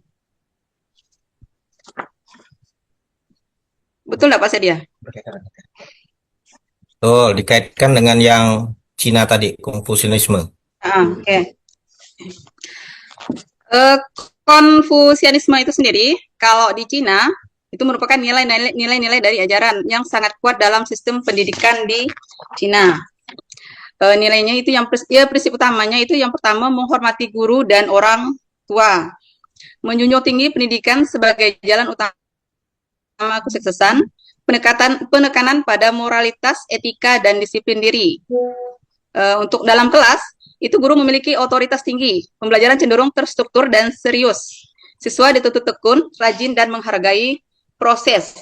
Betul nggak Pak Saidia? Betul, dikaitkan dengan yang Cina tadi, Konfusianisme. Oke. Konfusianisme itu sendiri, kalau di Cina, itu merupakan nilai-nilai dari ajaran yang sangat kuat dalam sistem pendidikan di Cina. Nilainya itu prinsip utamanya itu yang pertama menghormati guru dan orang tua, menjunjung tinggi pendidikan sebagai jalan utama kesuksesan, penekanan pada moralitas, etika, dan disiplin diri. Untuk dalam kelas, itu guru memiliki otoritas tinggi, pembelajaran cenderung terstruktur dan serius. Siswa dituntut tekun, rajin, dan menghargai proses.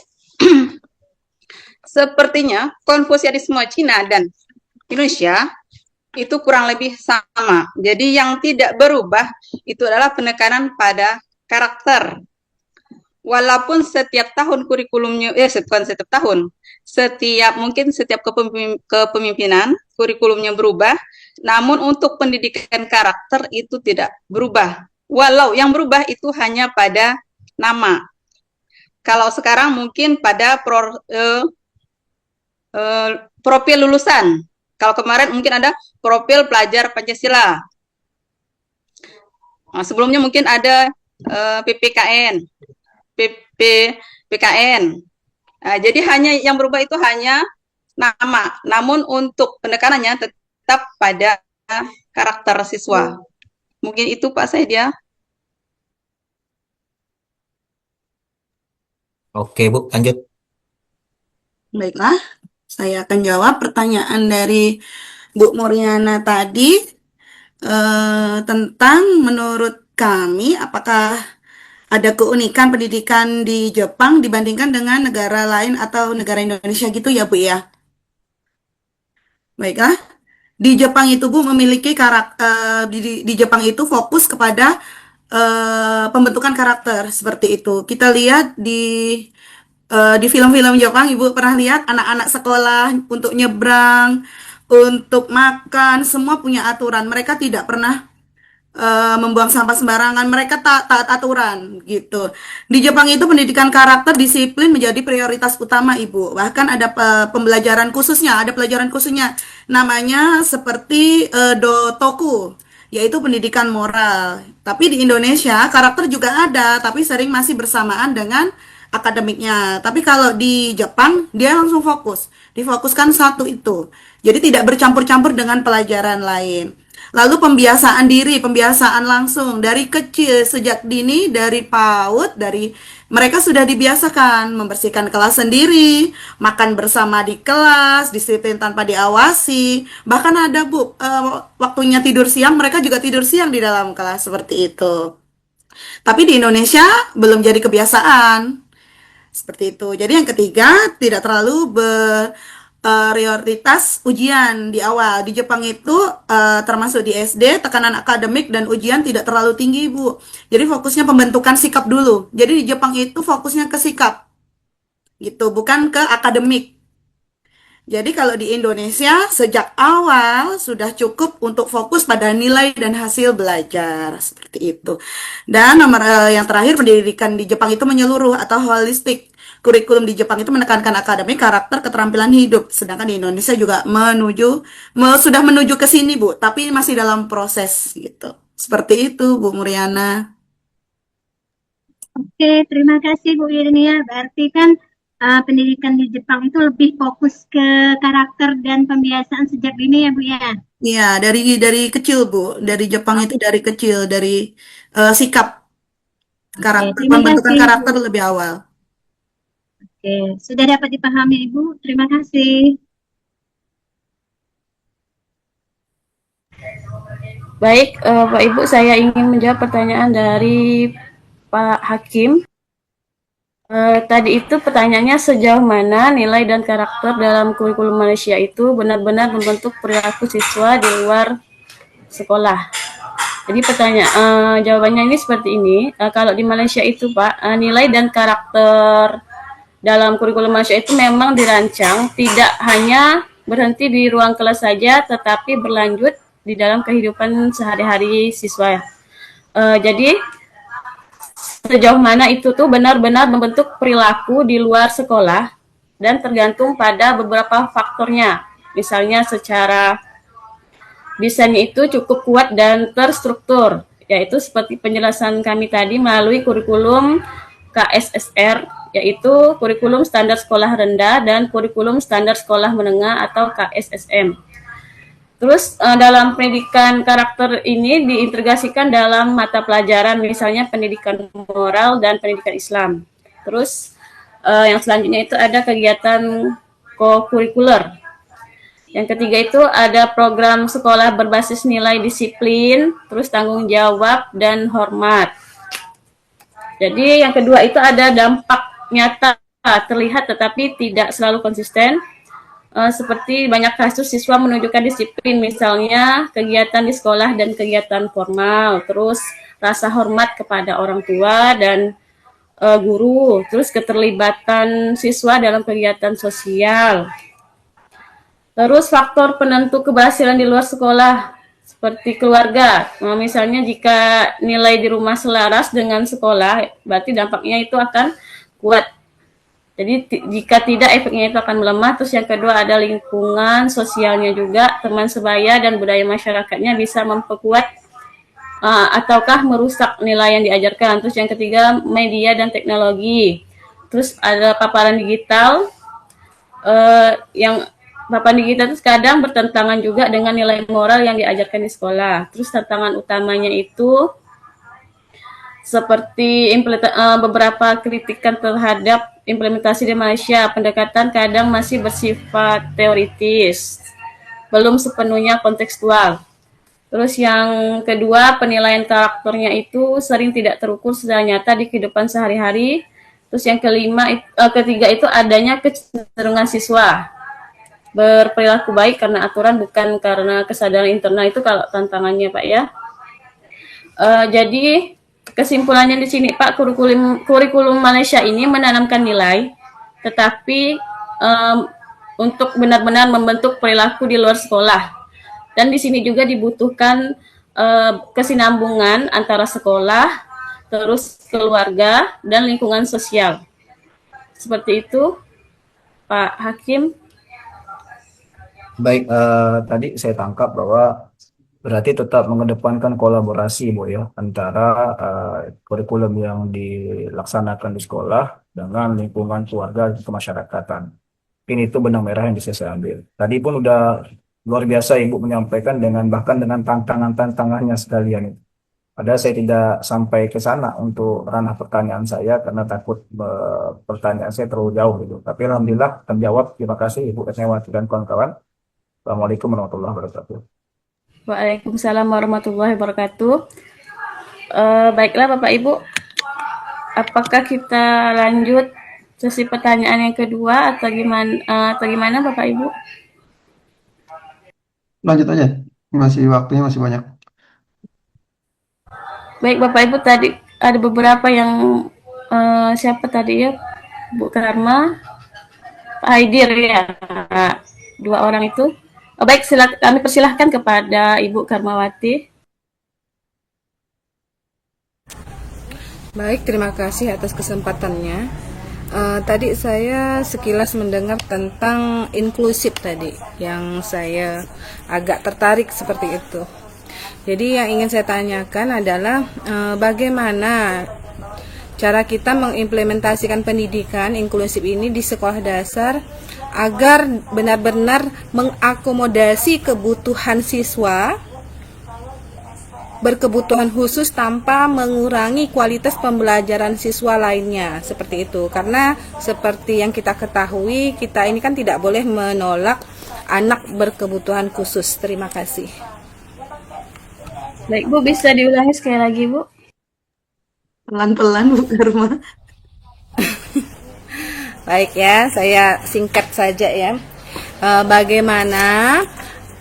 Sepertinya Konfusianisme Cina dan Indonesia itu kurang lebih sama. Jadi yang tidak berubah itu adalah penekanan pada karakter. Walaupun setiap tahun kurikulumnya, bukan setiap tahun, setiap kepemimpinan kurikulumnya berubah, namun untuk pendidikan karakter itu tidak berubah. Walau yang berubah itu hanya pada nama. Kalau sekarang mungkin pada profil lulusan. Kalau kemarin mungkin ada profil pelajar Pancasila. Nah, sebelumnya mungkin ada PPKN, PKN. Nah, jadi hanya yang berubah itu hanya nama. Namun untuk penekanannya tetap pada karakter siswa. Mungkin itu Pak Saidia. Oke Bu, lanjut. Baiklah, saya akan jawab pertanyaan dari Bu Moriana tadi tentang menurut kami apakah ada keunikan pendidikan di Jepang dibandingkan dengan negara lain atau negara Indonesia gitu ya Bu ya. Baiklah, di Jepang itu Bu memiliki karakter di Jepang itu fokus kepada pembentukan karakter seperti itu. Kita lihat di film-film Jepang, Ibu pernah lihat anak-anak sekolah untuk nyebrang, untuk makan, semua punya aturan. Mereka tidak pernah membuang sampah sembarangan. Mereka taat aturan gitu. Di Jepang itu pendidikan karakter disiplin menjadi prioritas utama, Ibu. Bahkan ada pembelajaran khususnya, ada pelajaran khususnya. Namanya seperti Dotoku, yaitu pendidikan moral. Tapi di Indonesia karakter juga ada, tapi sering masih bersamaan dengan akademiknya. Tapi kalau di Jepang dia langsung fokus, difokuskan satu itu. Jadi tidak bercampur-campur dengan pelajaran lain. Lalu pembiasaan diri, pembiasaan langsung dari kecil sejak dini, dari PAUD, mereka sudah dibiasakan membersihkan kelas sendiri, makan bersama di kelas, disiplin tanpa diawasi. Bahkan ada Bu, waktunya tidur siang, mereka juga tidur siang di dalam kelas seperti itu. Tapi di Indonesia belum jadi kebiasaan. Seperti itu. Jadi yang ketiga, tidak terlalu prioritas ujian di awal. Di Jepang itu termasuk di SD, tekanan akademik dan ujian tidak terlalu tinggi, Bu. Jadi fokusnya pembentukan sikap dulu. Jadi di Jepang itu fokusnya ke sikap, gitu, bukan ke akademik. Jadi kalau di Indonesia sejak awal sudah cukup untuk fokus pada nilai dan hasil belajar, seperti itu. Dan nomor yang terakhir, pendidikan di Jepang itu menyeluruh atau holistik. Kurikulum di Jepang itu menekankan akademik, karakter, keterampilan hidup. Sedangkan di Indonesia juga sudah menuju ke sini, Bu, tapi masih dalam proses gitu. Seperti itu, Bu Muriana. Oke, terima kasih Bu Yirnia. Berarti kan pendidikan di Jepang itu lebih fokus ke karakter dan pembiasaan sejak dini ya Bu ya? Iya, dari kecil, Bu. Dari Jepang itu dari kecil, dari sikap karakter, terima pembentukan kasih, karakter Bu. lebih awal. Oke, sudah dapat dipahami Ibu. Terima kasih. Baik, Pak Ibu, saya ingin menjawab pertanyaan dari Pak Hakim. Tadi itu pertanyaannya sejauh mana nilai dan karakter dalam kurikulum Malaysia itu benar-benar membentuk perilaku siswa di luar sekolah. Jadi jawabannya ini seperti ini. Kalau di Malaysia itu Pak, nilai dan karakter dalam kurikulum Malaysia itu memang dirancang tidak hanya berhenti di ruang kelas saja, tetapi berlanjut di dalam kehidupan sehari-hari siswa. Jadi sejauh mana itu tuh benar-benar membentuk perilaku di luar sekolah dan tergantung pada beberapa faktornya. Misalnya secara desainnya itu cukup kuat dan terstruktur, yaitu seperti penjelasan kami tadi melalui kurikulum KSSR, yaitu kurikulum standar sekolah rendah dan kurikulum standar sekolah menengah atau KSSM. Terus dalam pendidikan karakter ini diintegrasikan dalam mata pelajaran, misalnya pendidikan moral dan pendidikan Islam. Terus yang selanjutnya itu ada kegiatan co-kurikuler. Yang ketiga itu ada program sekolah berbasis nilai disiplin, terus tanggung jawab dan hormat. Jadi yang kedua itu ada dampak nyata terlihat tetapi tidak selalu konsisten. Seperti banyak kasus siswa menunjukkan disiplin, misalnya kegiatan di sekolah dan kegiatan formal, terus rasa hormat kepada orang tua dan guru, terus keterlibatan siswa dalam kegiatan sosial. Terus faktor penentu keberhasilan di luar sekolah, seperti keluarga. Misalnya jika nilai di rumah selaras dengan sekolah, berarti dampaknya itu akan kuat. Jadi jika tidak, efeknya itu akan melemah. Terus yang kedua ada lingkungan sosialnya juga, teman sebaya dan budaya masyarakatnya bisa memperkuat ataukah merusak nilai yang diajarkan. Terus yang ketiga media dan teknologi. Terus ada paparan digital, yang paparan digital itu kadang bertentangan juga dengan nilai moral yang diajarkan di sekolah. Terus tantangan utamanya itu seperti beberapa kritikan terhadap implementasi di Malaysia, pendekatan kadang masih bersifat teoritis, belum sepenuhnya kontekstual. Terus yang kedua, penilaian karakternya itu sering tidak terukur secara nyata di kehidupan sehari-hari. Terus yang ketiga itu adanya kecenderungan siswa berperilaku baik karena aturan bukan karena kesadaran internal, itu kalau tantangannya Pak ya. Jadi kesimpulannya di sini Pak, kurikulum Malaysia ini menanamkan nilai, tetapi untuk benar-benar membentuk perilaku di luar sekolah. Dan di sini juga dibutuhkan kesinambungan antara sekolah, terus keluarga, dan lingkungan sosial. Seperti itu, Pak Hakim. Baik, tadi saya tangkap bahwa berarti tetap mengedepankan kolaborasi, Bu ya, antara kurikulum yang dilaksanakan di sekolah dengan lingkungan keluarga dan kemasyarakatan. Ini itu benang merah yang bisa saya ambil. Tadi pun udah luar biasa Ibu menyampaikan bahkan dengan tantangannya sekalian. Padahal saya tidak sampai ke sana untuk ranah pertanyaan saya karena takut pertanyaan saya terlalu jauh gitu. Tapi alhamdulillah terjawab. Terima kasih Ibu Etnewati dan kawan-kawan. Assalamualaikum warahmatullahi wabarakatuh. Waalaikumsalam warahmatullahi wabarakatuh. Baiklah Bapak Ibu, apakah kita lanjut sesi pertanyaan yang kedua atau gimana Bapak Ibu? Lanjut aja, waktunya masih banyak. Baik Bapak Ibu, tadi ada beberapa yang siapa tadi ya, Bu Karma, Pak Haidir ya, dua orang itu. Baik, kami persilahkan kepada Ibu Karmawati. Baik, terima kasih atas kesempatannya. Tadi saya sekilas mendengar tentang inklusif tadi, yang saya agak tertarik seperti itu. Jadi yang ingin saya tanyakan adalah bagaimana cara kita mengimplementasikan pendidikan inklusif ini di sekolah dasar agar benar-benar mengakomodasi kebutuhan siswa berkebutuhan khusus tanpa mengurangi kualitas pembelajaran siswa lainnya, seperti itu. Karena seperti yang kita ketahui, kita ini kan tidak boleh menolak anak berkebutuhan khusus. Terima kasih. Baik Bu, bisa diulangi sekali lagi Bu? Pelan-pelan Bu Karma. Baik ya, saya singkat saja ya. Bagaimana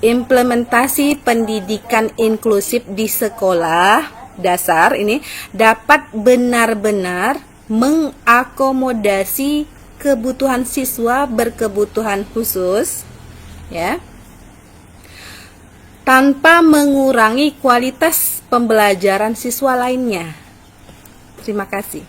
implementasi pendidikan inklusif di sekolah dasar ini dapat benar-benar mengakomodasi kebutuhan siswa berkebutuhan khusus ya, tanpa mengurangi kualitas pembelajaran siswa lainnya. Terima kasih.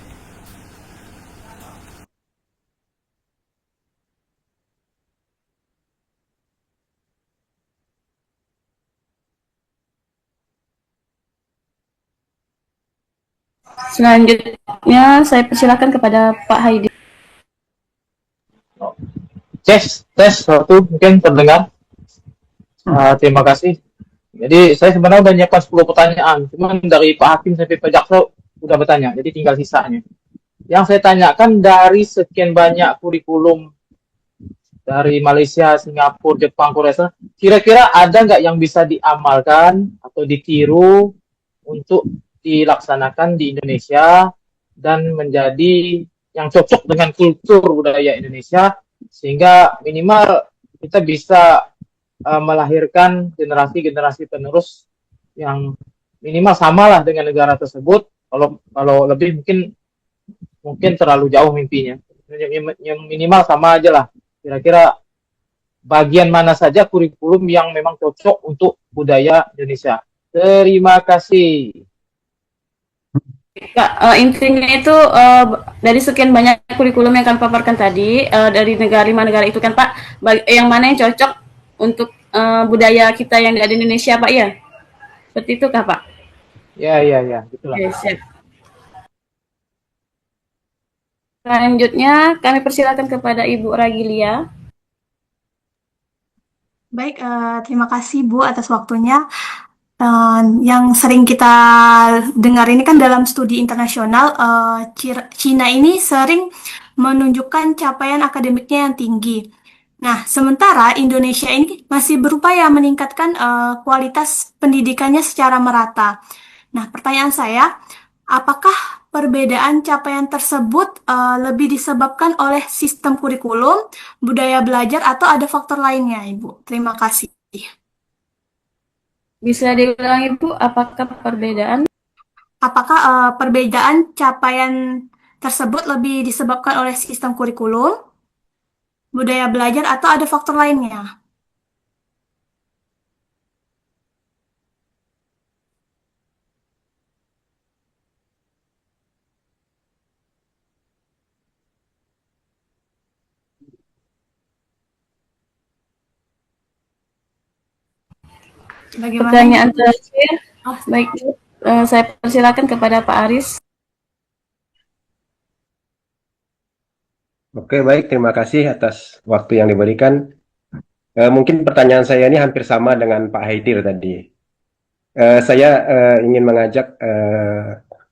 Selanjutnya saya persilakan kepada Pak Haidi. Tes satu mungkin terdengar. Terima kasih. Jadi saya sebenarnya udah nyiapkan 10 pertanyaan, cuman dari Pak Hakim sampai Pak Jaksa udah bertanya, jadi tinggal sisanya. Yang saya tanyakan dari sekian banyak kurikulum dari Malaysia, Singapura, Jepang, Korea, kira-kira ada nggak yang bisa diamalkan atau ditiru untuk dilaksanakan di Indonesia dan menjadi yang cocok dengan kultur budaya Indonesia, sehingga minimal kita bisa melahirkan generasi-generasi penerus yang minimal samalah dengan negara tersebut. Kalau lebih mungkin terlalu jauh mimpinya. Yang minimal sama aja lah. Kira-kira bagian mana saja kurikulum yang memang cocok untuk budaya Indonesia. Terima kasih. Ya, intinya itu dari sekian banyak kurikulum yang kami paparkan tadi dari 5 negara itu kan Pak, yang mana yang cocok untuk budaya kita yang ada di Indonesia Pak ya? Seperti itu kah Pak? Ya, gitulah. Oke, siap. Selanjutnya kami persilakan kepada Ibu Ragilia. Baik, terima kasih Bu atas waktunya. Yang sering kita dengar ini kan dalam studi internasional, Cina ini sering menunjukkan capaian akademiknya yang tinggi. Nah, sementara Indonesia ini masih berupaya meningkatkan kualitas pendidikannya secara merata. Nah, pertanyaan saya, apakah perbedaan capaian tersebut lebih disebabkan oleh sistem kurikulum, budaya belajar, atau ada faktor lainnya, Ibu? Terima kasih. Bisa diulangi Bu, apakah perbedaan capaian tersebut lebih disebabkan oleh sistem kurikulum, budaya belajar, atau ada faktor lainnya? Bagaimana? Pertanyaan terakhir. Baik, saya persilakan kepada Pak Aris. Oke, baik. Terima kasih atas waktu yang diberikan. Mungkin pertanyaan saya ini hampir sama dengan Pak Haidir tadi. Saya ingin mengajak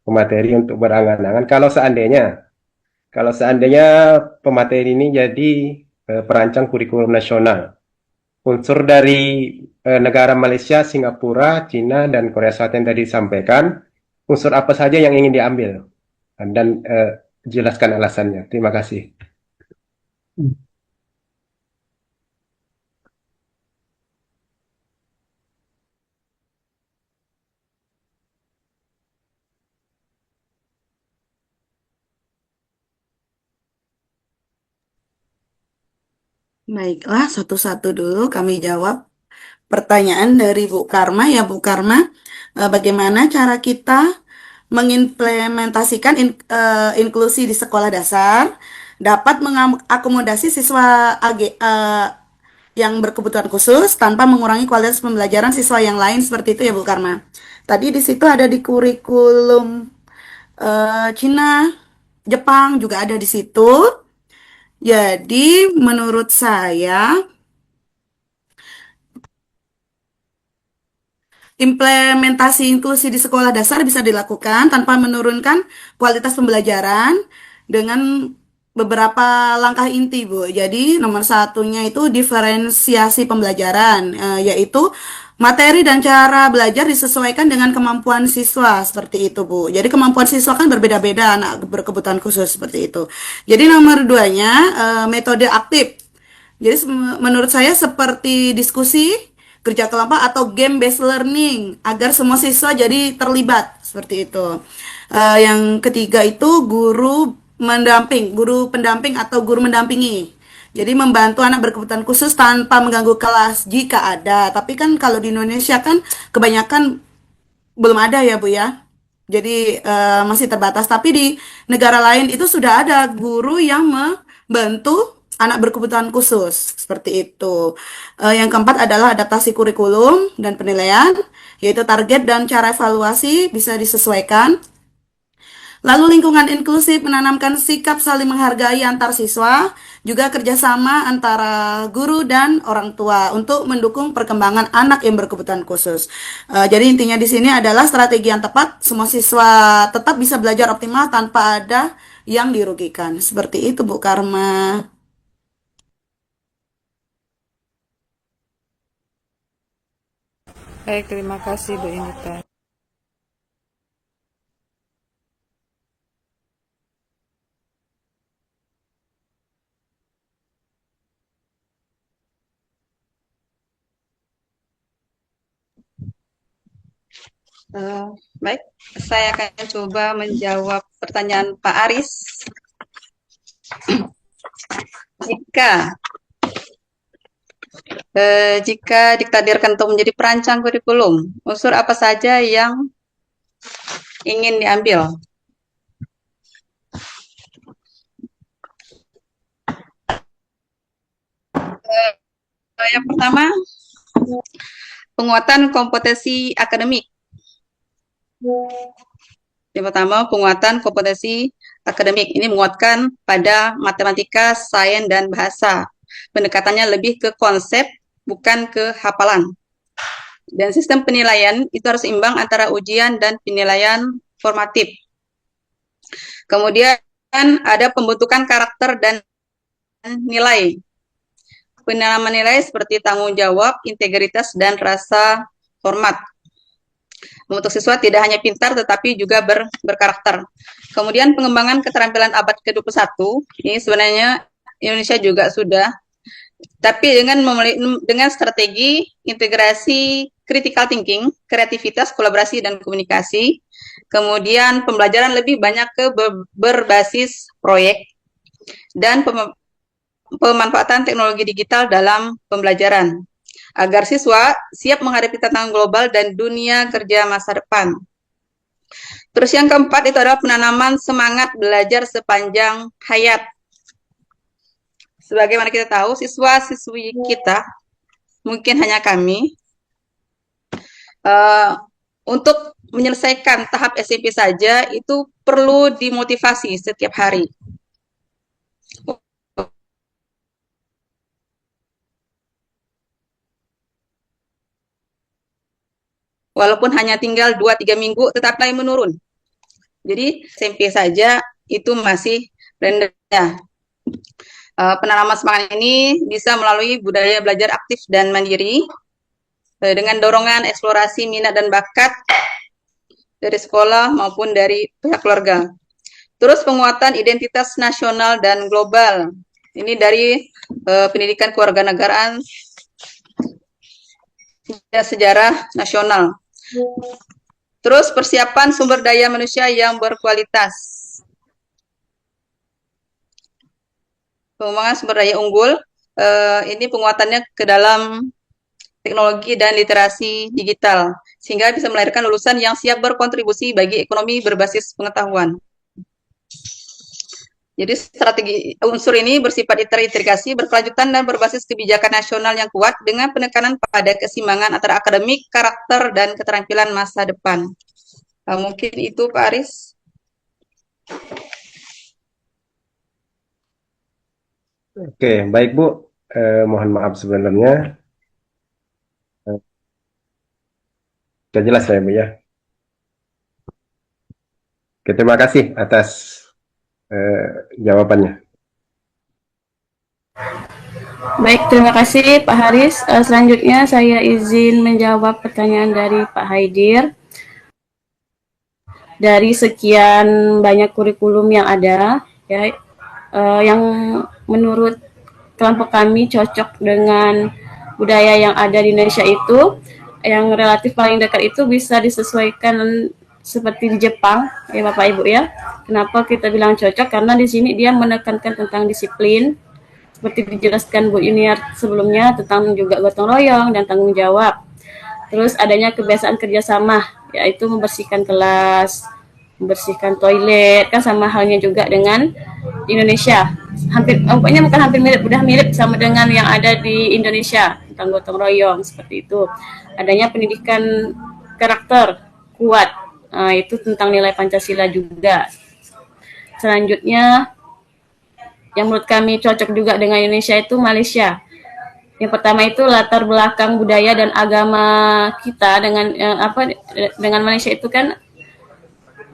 pemateri untuk berangan-angan. Kalau seandainya pemateri ini jadi perancang kurikulum nasional, unsur dari negara Malaysia, Singapura, Cina, dan Korea Selatan tadi disampaikan, unsur apa saja yang ingin diambil? Dan jelaskan alasannya. Terima kasih. Baiklah, satu-satu dulu kami jawab pertanyaan dari Bu Karma ya Bu Karma. Bagaimana cara kita mengimplementasikan inklusi di sekolah dasar dapat mengakomodasi siswa yang berkebutuhan khusus tanpa mengurangi kualitas pembelajaran siswa yang lain seperti itu ya Bu Karma. Tadi di situ ada di kurikulum Cina, Jepang juga ada di situ. Jadi menurut saya implementasi inklusi di sekolah dasar bisa dilakukan tanpa menurunkan kualitas pembelajaran dengan beberapa langkah inti, Bu. Jadi, nomor satunya itu diferensiasi pembelajaran, yaitu materi dan cara belajar disesuaikan dengan kemampuan siswa, seperti itu, Bu. Jadi, kemampuan siswa kan berbeda-beda, anak berkebutuhan khusus, seperti itu. Jadi, nomor duanya, metode aktif. Jadi menurut saya seperti diskusi, kerja kelompok atau game based learning agar semua siswa jadi terlibat seperti itu. Yang ketiga itu guru pendamping atau guru mendampingi. Jadi membantu anak berkebutuhan khusus tanpa mengganggu kelas jika ada. Tapi kan kalau di Indonesia kan kebanyakan belum ada ya Bu ya. Jadi masih terbatas. Tapi di negara lain itu sudah ada guru yang membantu anak berkebutuhan khusus seperti itu. Yang keempat adalah adaptasi kurikulum dan penilaian, yaitu target dan cara evaluasi bisa disesuaikan. Lalu lingkungan inklusif menanamkan sikap saling menghargai antar siswa, juga kerjasama antara guru dan orang tua untuk mendukung perkembangan anak yang berkebutuhan khusus. Jadi intinya di sini adalah strategi yang tepat, semua siswa tetap bisa belajar optimal tanpa ada yang dirugikan. Seperti itu Bu Karma. Baik, terima kasih Bu Inita. Baik, saya akan coba menjawab pertanyaan Pak Aris. Jika ditakdirkan untuk menjadi perancang kurikulum, unsur apa saja yang ingin diambil? Yang pertama, penguatan kompetensi akademik. Yang pertama, penguatan kompetensi akademik. Ini menguatkan pada matematika, sains, dan bahasa. Pendekatannya lebih ke konsep, bukan ke hafalan. Dan sistem penilaian itu harus imbang antara ujian dan penilaian formatif. Kemudian ada pembentukan karakter dan nilai. Penanaman nilai seperti tanggung jawab, integritas, dan rasa hormat. Membentuk siswa tidak hanya pintar, tetapi juga berkarakter. Kemudian pengembangan keterampilan abad ke-21, ini sebenarnya Indonesia juga sudah, tapi dengan strategi integrasi critical thinking, kreativitas, kolaborasi, dan komunikasi. Kemudian pembelajaran lebih banyak ke berbasis proyek, dan pemanfaatan teknologi digital dalam pembelajaran, agar siswa siap menghadapi tantangan global dan dunia kerja masa depan. Terus yang keempat itu adalah penanaman semangat belajar sepanjang hayat. Sebagaimana kita tahu, siswa-siswi kita, mungkin hanya kami, untuk menyelesaikan tahap SMP saja itu perlu dimotivasi setiap hari. Walaupun hanya tinggal 2-3 minggu, tetap lagi menurun. Jadi SMP saja itu masih rendah. Penanaman semangat ini bisa melalui budaya belajar aktif dan mandiri, dengan dorongan eksplorasi minat dan bakat dari sekolah maupun dari pihak keluarga. Terus penguatan identitas nasional dan global. Ini dari pendidikan kewarganegaraan sejarah nasional. Terus persiapan sumber daya manusia yang berkualitas. Pengembangan sumber daya unggul, ini penguatannya ke dalam teknologi dan literasi digital, sehingga bisa melahirkan lulusan yang siap berkontribusi bagi ekonomi berbasis pengetahuan. Jadi strategi unsur ini bersifat terintegrasi, berkelanjutan, dan berbasis kebijakan nasional yang kuat dengan penekanan pada keseimbangan antara akademik, karakter, dan keterampilan masa depan. Mungkin itu Pak Aris. Oke, baik Bu. Mohon maaf sebenarnya. Sudah jelas ya Bu ya. Oke, terima kasih atas jawabannya. Baik, terima kasih Pak Haris. Selanjutnya saya izin menjawab pertanyaan dari Pak Haidir. Dari sekian banyak kurikulum yang ada, ya, yang menurut kelompok kami cocok dengan budaya yang ada di Indonesia itu, yang relatif paling dekat itu bisa disesuaikan seperti di Jepang, ya Bapak Ibu ya. Kenapa kita bilang cocok? Karena di sini dia menekankan tentang disiplin, seperti dijelaskan Bu Yuniar sebelumnya, tentang juga gotong royong dan tanggung jawab. Terus adanya kebiasaan kerjasama, yaitu membersihkan kelas, membersihkan toilet, kan sama halnya juga dengan Indonesia. Hampir, pokoknya bukan hampir mirip, udah mirip sama dengan yang ada di Indonesia, tentang gotong royong, seperti itu. Adanya pendidikan karakter kuat, itu tentang nilai Pancasila juga. Selanjutnya, yang menurut kami cocok juga dengan Indonesia itu Malaysia. Yang pertama itu latar belakang budaya dan agama kita dengan Malaysia itu kan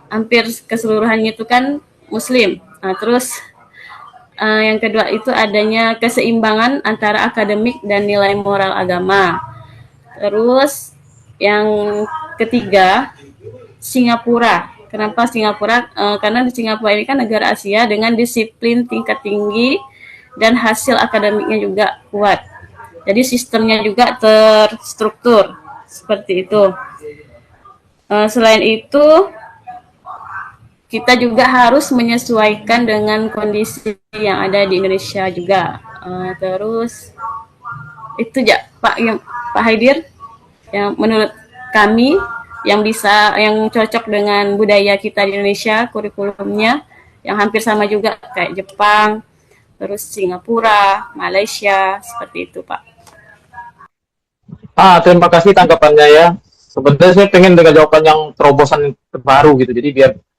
hampir keseluruhannya itu kan Muslim. Terus yang kedua itu adanya keseimbangan antara akademik dan nilai moral agama. Terus yang ketiga Singapura. Kenapa Singapura? Karena di Singapura ini kan negara Asia dengan disiplin tingkat tinggi dan hasil akademiknya juga kuat. Jadi sistemnya juga terstruktur seperti itu. Selain itu, kita juga harus menyesuaikan dengan kondisi yang ada di Indonesia juga. Terus itu ya Pak Haidir, yang menurut kami yang cocok dengan budaya kita di Indonesia, kurikulumnya yang hampir sama juga kayak Jepang, terus Singapura, Malaysia, seperti itu Pak. Terima kasih tanggapannya ya. Sebenarnya saya pengen dengan jawaban yang terobosan terbaru gitu. Jadi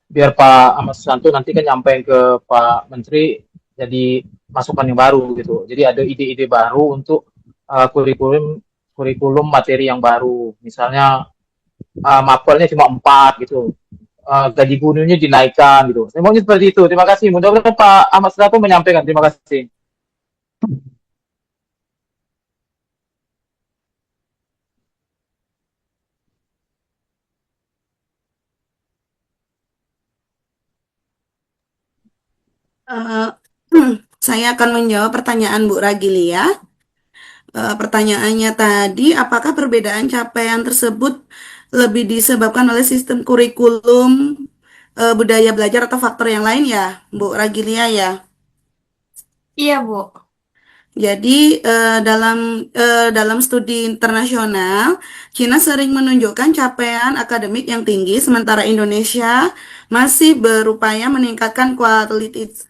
biar Pak Ahmad Susanto nanti kan nyampein ke Pak Menteri jadi masukan yang baru gitu. Jadi ada ide-ide baru untuk kurikulum materi yang baru. Misalnya mapelnya cuma 4 gitu. Gaji gurunya dinaikkan gitu. Saya maunya seperti itu. Terima kasih. Mudah-mudahan Pak Ahmad Susanto menyampaikan. Terima kasih. Saya akan menjawab pertanyaan Bu Ragilia. Pertanyaannya tadi, apakah perbedaan capaian tersebut lebih disebabkan oleh sistem kurikulum, budaya belajar, atau faktor yang lain ya, Bu Ragilia ya? Iya, Bu. Jadi dalam studi internasional, Cina sering menunjukkan capaian akademik yang tinggi, sementara Indonesia masih berupaya meningkatkan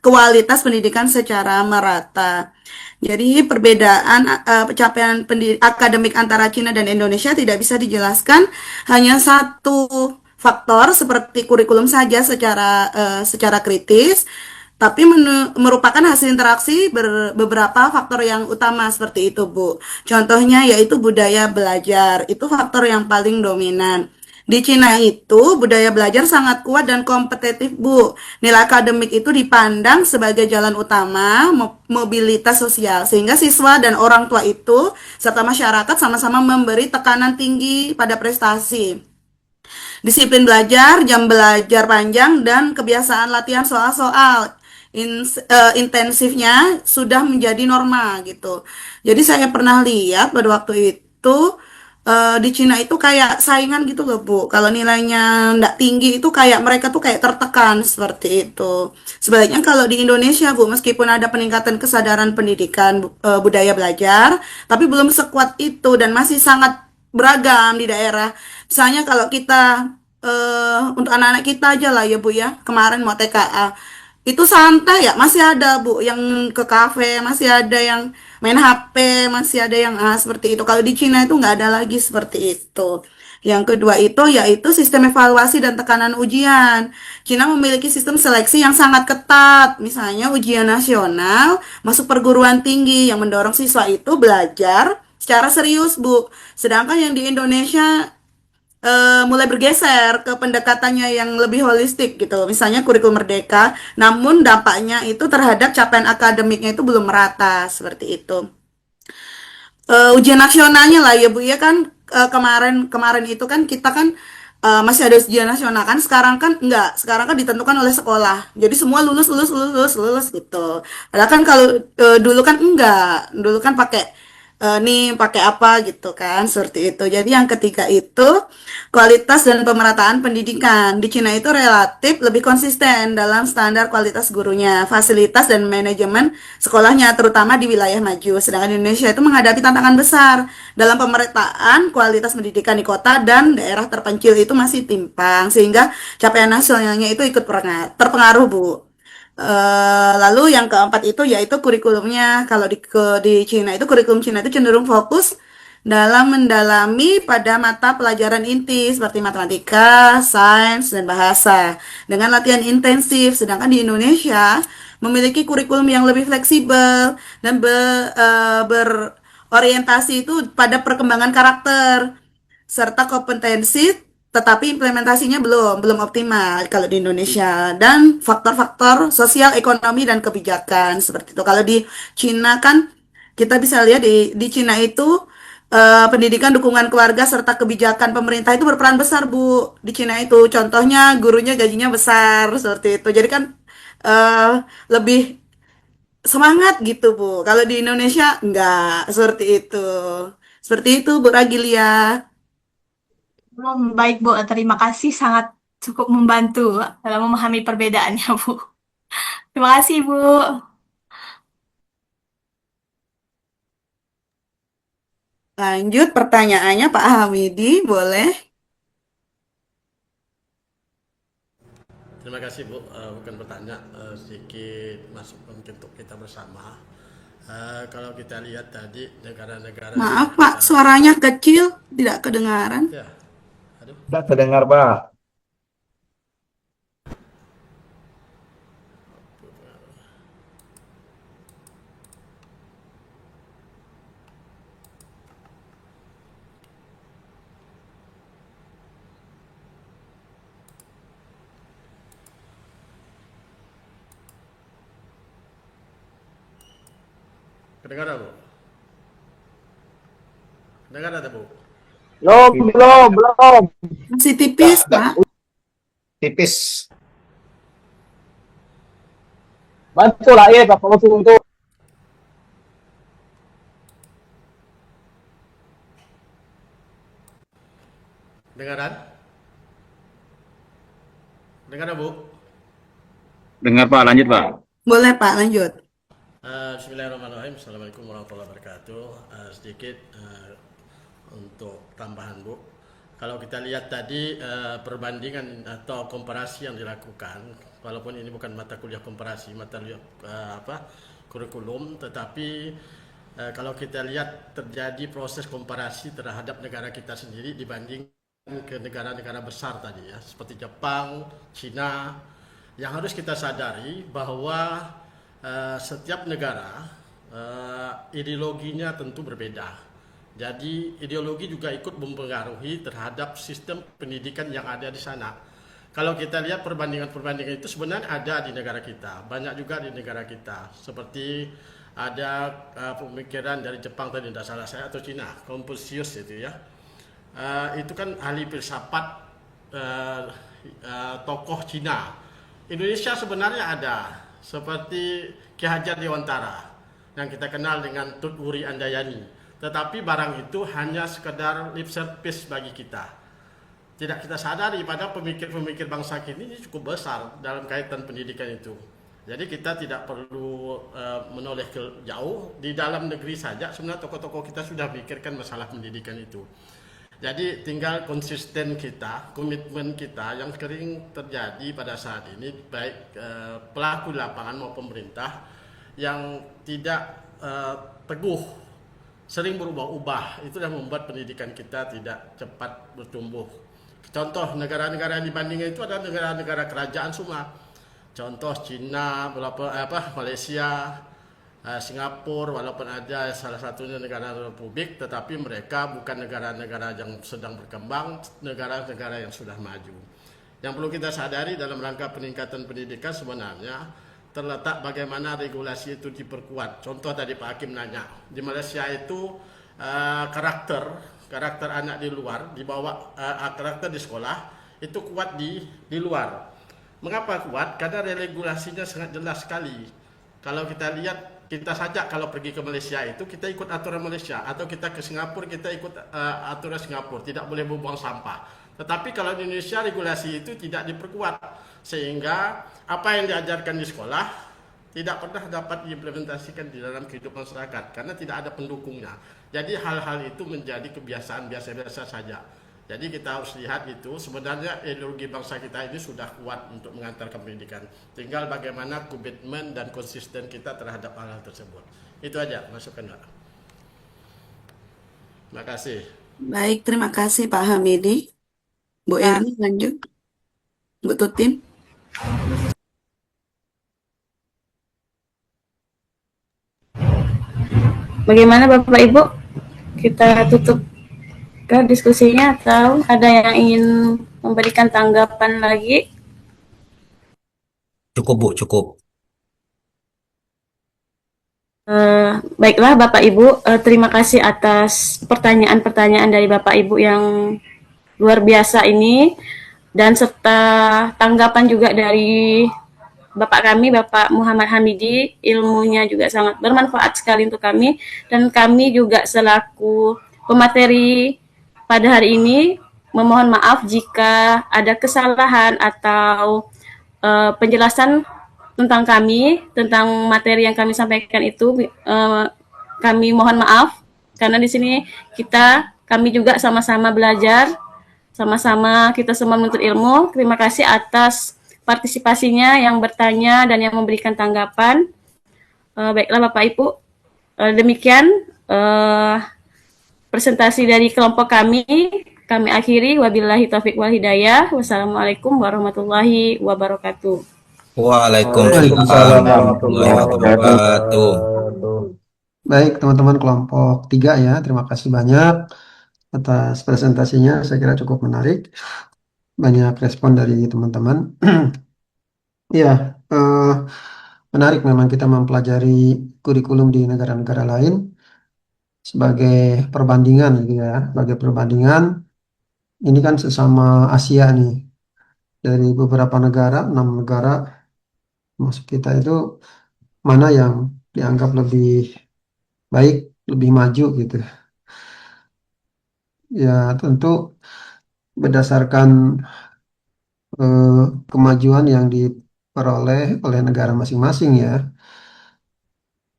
kualitas pendidikan secara merata. Jadi perbedaan capaian akademik antara Cina dan Indonesia tidak bisa dijelaskan hanya satu faktor seperti kurikulum saja secara kritis, tapi merupakan hasil interaksi beberapa faktor yang utama seperti itu, Bu. Contohnya yaitu budaya belajar, itu faktor yang paling dominan. Di Cina itu budaya belajar sangat kuat dan kompetitif, Bu. Nilai akademik itu dipandang sebagai jalan utama mobilitas sosial, sehingga siswa dan orang tua itu serta masyarakat sama-sama memberi tekanan tinggi pada prestasi. Disiplin belajar, jam belajar panjang, dan kebiasaan latihan soal-soal intensifnya sudah menjadi norma gitu. Jadi saya pernah lihat pada waktu itu di Cina itu kayak saingan gitu loh Bu. Kalau nilainya nggak tinggi itu kayak mereka tuh kayak tertekan seperti itu. Sebaliknya kalau di Indonesia Bu, meskipun ada peningkatan kesadaran pendidikan budaya belajar, tapi belum sekuat itu dan masih sangat beragam di daerah. Misalnya kalau kita untuk anak-anak kita aja lah ya Bu ya, kemarin mau TKA. Itu santai ya, masih ada Bu yang ke kafe, masih ada yang main HP, masih ada yang seperti itu. Kalau di Cina itu nggak ada lagi seperti itu. Yang kedua itu yaitu sistem evaluasi dan tekanan ujian. Cina memiliki sistem seleksi yang sangat ketat. Misalnya ujian nasional, masuk perguruan tinggi yang mendorong siswa itu belajar secara serius, Bu. Sedangkan yang di Indonesia mulai bergeser ke pendekatannya yang lebih holistik gitu. Misalnya kurikulum merdeka, namun dampaknya itu terhadap capaian akademiknya itu belum merata seperti itu. Ujian nasionalnya lah ya Bu ya kan kemarin itu kan kita kan masih ada ujian nasional kan sekarang kan enggak sekarang kan ditentukan oleh sekolah jadi semua lulus gitu padahal kan kalau dulu kan enggak dulu kan pakai nih pakai apa gitu kan seperti itu. Jadi yang ketiga itu kualitas dan pemerataan pendidikan di Cina itu relatif lebih konsisten dalam standar kualitas gurunya, fasilitas dan manajemen sekolahnya terutama di wilayah maju. Sedangkan Indonesia itu menghadapi tantangan besar dalam pemerataan kualitas pendidikan di kota dan daerah terpencil itu masih timpang sehingga capaian nasionalnya itu ikut terpengaruh Bu. Lalu yang keempat itu yaitu kurikulumnya. Kalau di Cina itu kurikulum Cina itu cenderung fokus dalam mendalami pada mata pelajaran inti seperti matematika, sains, dan bahasa dengan latihan intensif. Sedangkan di Indonesia memiliki kurikulum yang lebih fleksibel dan berorientasi itu pada perkembangan karakter serta kompetensi tetapi implementasinya belum optimal kalau di Indonesia dan faktor-faktor sosial, ekonomi dan kebijakan seperti itu. Kalau di Cina kan kita bisa lihat di Cina itu pendidikan, dukungan keluarga serta kebijakan pemerintah itu berperan besar Bu di Cina itu. Contohnya gurunya gajinya besar seperti itu. Jadi kan lebih semangat gitu Bu. Kalau di Indonesia enggak seperti itu. Seperti itu Bu Ragilia. Baik Bu, terima kasih sangat cukup membantu dalam memahami perbedaannya Bu. Terima kasih Bu. Lanjut pertanyaannya Pak Hamidi, boleh? Terima kasih Bu, bukan bertanya, sedikit masuk untuk kita bersama. Kalau kita lihat tadi negara-negara Maaf Pak, suaranya kecil, tidak kedengaran. ya, Tidak terdengar, Pak. kedengaran Bu? Kedengaran ada Bu? Belum. Masih tipis Pak. Tipis. Bantu lah ya, Pak. Kalau untuk Dengaran? Dengar Bu? Dengar Pak, lanjut Pak. Boleh Pak, lanjut. Bismillahirrahmanirrahim. Assalamualaikum warahmatullahi wabarakatuh. Sedikit untuk tambahan Bu. Kalau kita lihat tadi perbandingan atau komparasi yang dilakukan, walaupun ini bukan mata kuliah komparasi, mata kuliah kurikulum, tetapi kalau kita lihat terjadi proses komparasi terhadap negara kita sendiri dibanding ke negara-negara besar tadi ya, seperti Jepang, Cina, yang harus kita sadari bahwa setiap negara ideologinya tentu berbeda. Jadi ideologi juga ikut mempengaruhi terhadap sistem pendidikan yang ada di sana. Kalau kita lihat perbandingan-perbandingan itu sebenarnya ada di negara kita, banyak juga di negara kita. Seperti ada pemikiran dari Jepang tadi, tidak salah saya, atau Cina, Confucius itu ya. Itu kan ahli filsafat tokoh Cina. Indonesia sebenarnya ada seperti Ki Hajar Dewantara yang kita kenal dengan Tut Wuri Andayani. Tetapi barang itu hanya sekedar lip service bagi kita. Tidak kita sadari pada pemikir-pemikir bangsa kini ini cukup besar dalam kaitan pendidikan itu. Jadi kita tidak perlu menoleh ke jauh, di dalam negeri saja sebenarnya tokoh-tokoh kita sudah pikirkan masalah pendidikan itu. Jadi tinggal konsisten kita, komitmen kita yang sering terjadi pada saat ini, baik pelaku lapangan maupun pemerintah yang tidak teguh, sering berubah-ubah. Itu yang membuat pendidikan kita tidak cepat bertumbuh. Contoh negara-negara yang dibandingkan itu adalah negara-negara kerajaan semua. Contoh Cina, Malaysia, Singapura, walaupun ada salah satunya negara republik, tetapi mereka bukan negara-negara yang sedang berkembang, negara-negara yang sudah maju. Yang perlu kita sadari dalam rangka peningkatan pendidikan sebenarnya terletak bagaimana regulasi itu diperkuat. Contoh tadi Pak Hakim nanya, di Malaysia itu karakter anak di luar, dibawa karakter di sekolah itu kuat di luar. Mengapa kuat? Karena regulasinya sangat jelas sekali. Kalau kita lihat, kita saja kalau pergi ke Malaysia itu kita ikut aturan Malaysia, atau kita ke Singapura kita ikut aturan Singapura, tidak boleh membuang sampah. Tetapi kalau di Indonesia regulasi itu tidak diperkuat, sehingga apa yang diajarkan di sekolah tidak pernah dapat diimplementasikan di dalam kehidupan masyarakat karena tidak ada pendukungnya. Jadi hal-hal itu menjadi kebiasaan biasa-biasa saja. Jadi kita harus lihat itu sebenarnya ideologi bangsa kita ini sudah kuat untuk mengantarkan pendidikan. Tinggal bagaimana komitmen dan konsisten kita terhadap hal-hal tersebut. Itu aja masukan Pak. Terima kasih. Baik, terima kasih Pak Hamidi. Bu Erni lanjut. Bu Tutin. Bagaimana Bapak Ibu? Kita tutup ke diskusinya atau ada yang ingin memberikan tanggapan lagi? Cukup Bu, cukup. Baiklah Bapak Ibu, terima kasih atas pertanyaan-pertanyaan dari Bapak Ibu yang luar biasa ini, dan serta tanggapan juga dari Bapak kami, Bapak Muhammad Hamidi. Ilmunya juga sangat bermanfaat sekali untuk kami, dan kami juga selaku pemateri pada hari ini memohon maaf jika ada kesalahan atau penjelasan tentang kami, tentang materi yang kami sampaikan itu, kami mohon maaf karena di sini kami juga sama-sama belajar, sama-sama kita semua menuntut ilmu. Terima kasih atas partisipasinya yang bertanya dan yang memberikan tanggapan. Baiklah Bapak Ibu, demikian presentasi dari kelompok kami akhiri. Wabillahi taufiq wal hidayah. Wassalamualaikum warahmatullahi wabarakatuh. Waalaikumsalam warahmatullahi wabarakatuh. Baik, teman-teman kelompok 3 ya, terima kasih banyak atas presentasinya. Saya kira cukup menarik. Banyak respon dari teman-teman. Ya, menarik memang kita mempelajari kurikulum di negara-negara lain sebagai perbandingan gitu ya. Sebagai perbandingan, ini kan sesama Asia nih. Dari beberapa negara, 6 negara masuk kita itu mana yang dianggap lebih baik, lebih maju gitu. Ya tentu berdasarkan kemajuan yang diperoleh oleh negara masing-masing ya.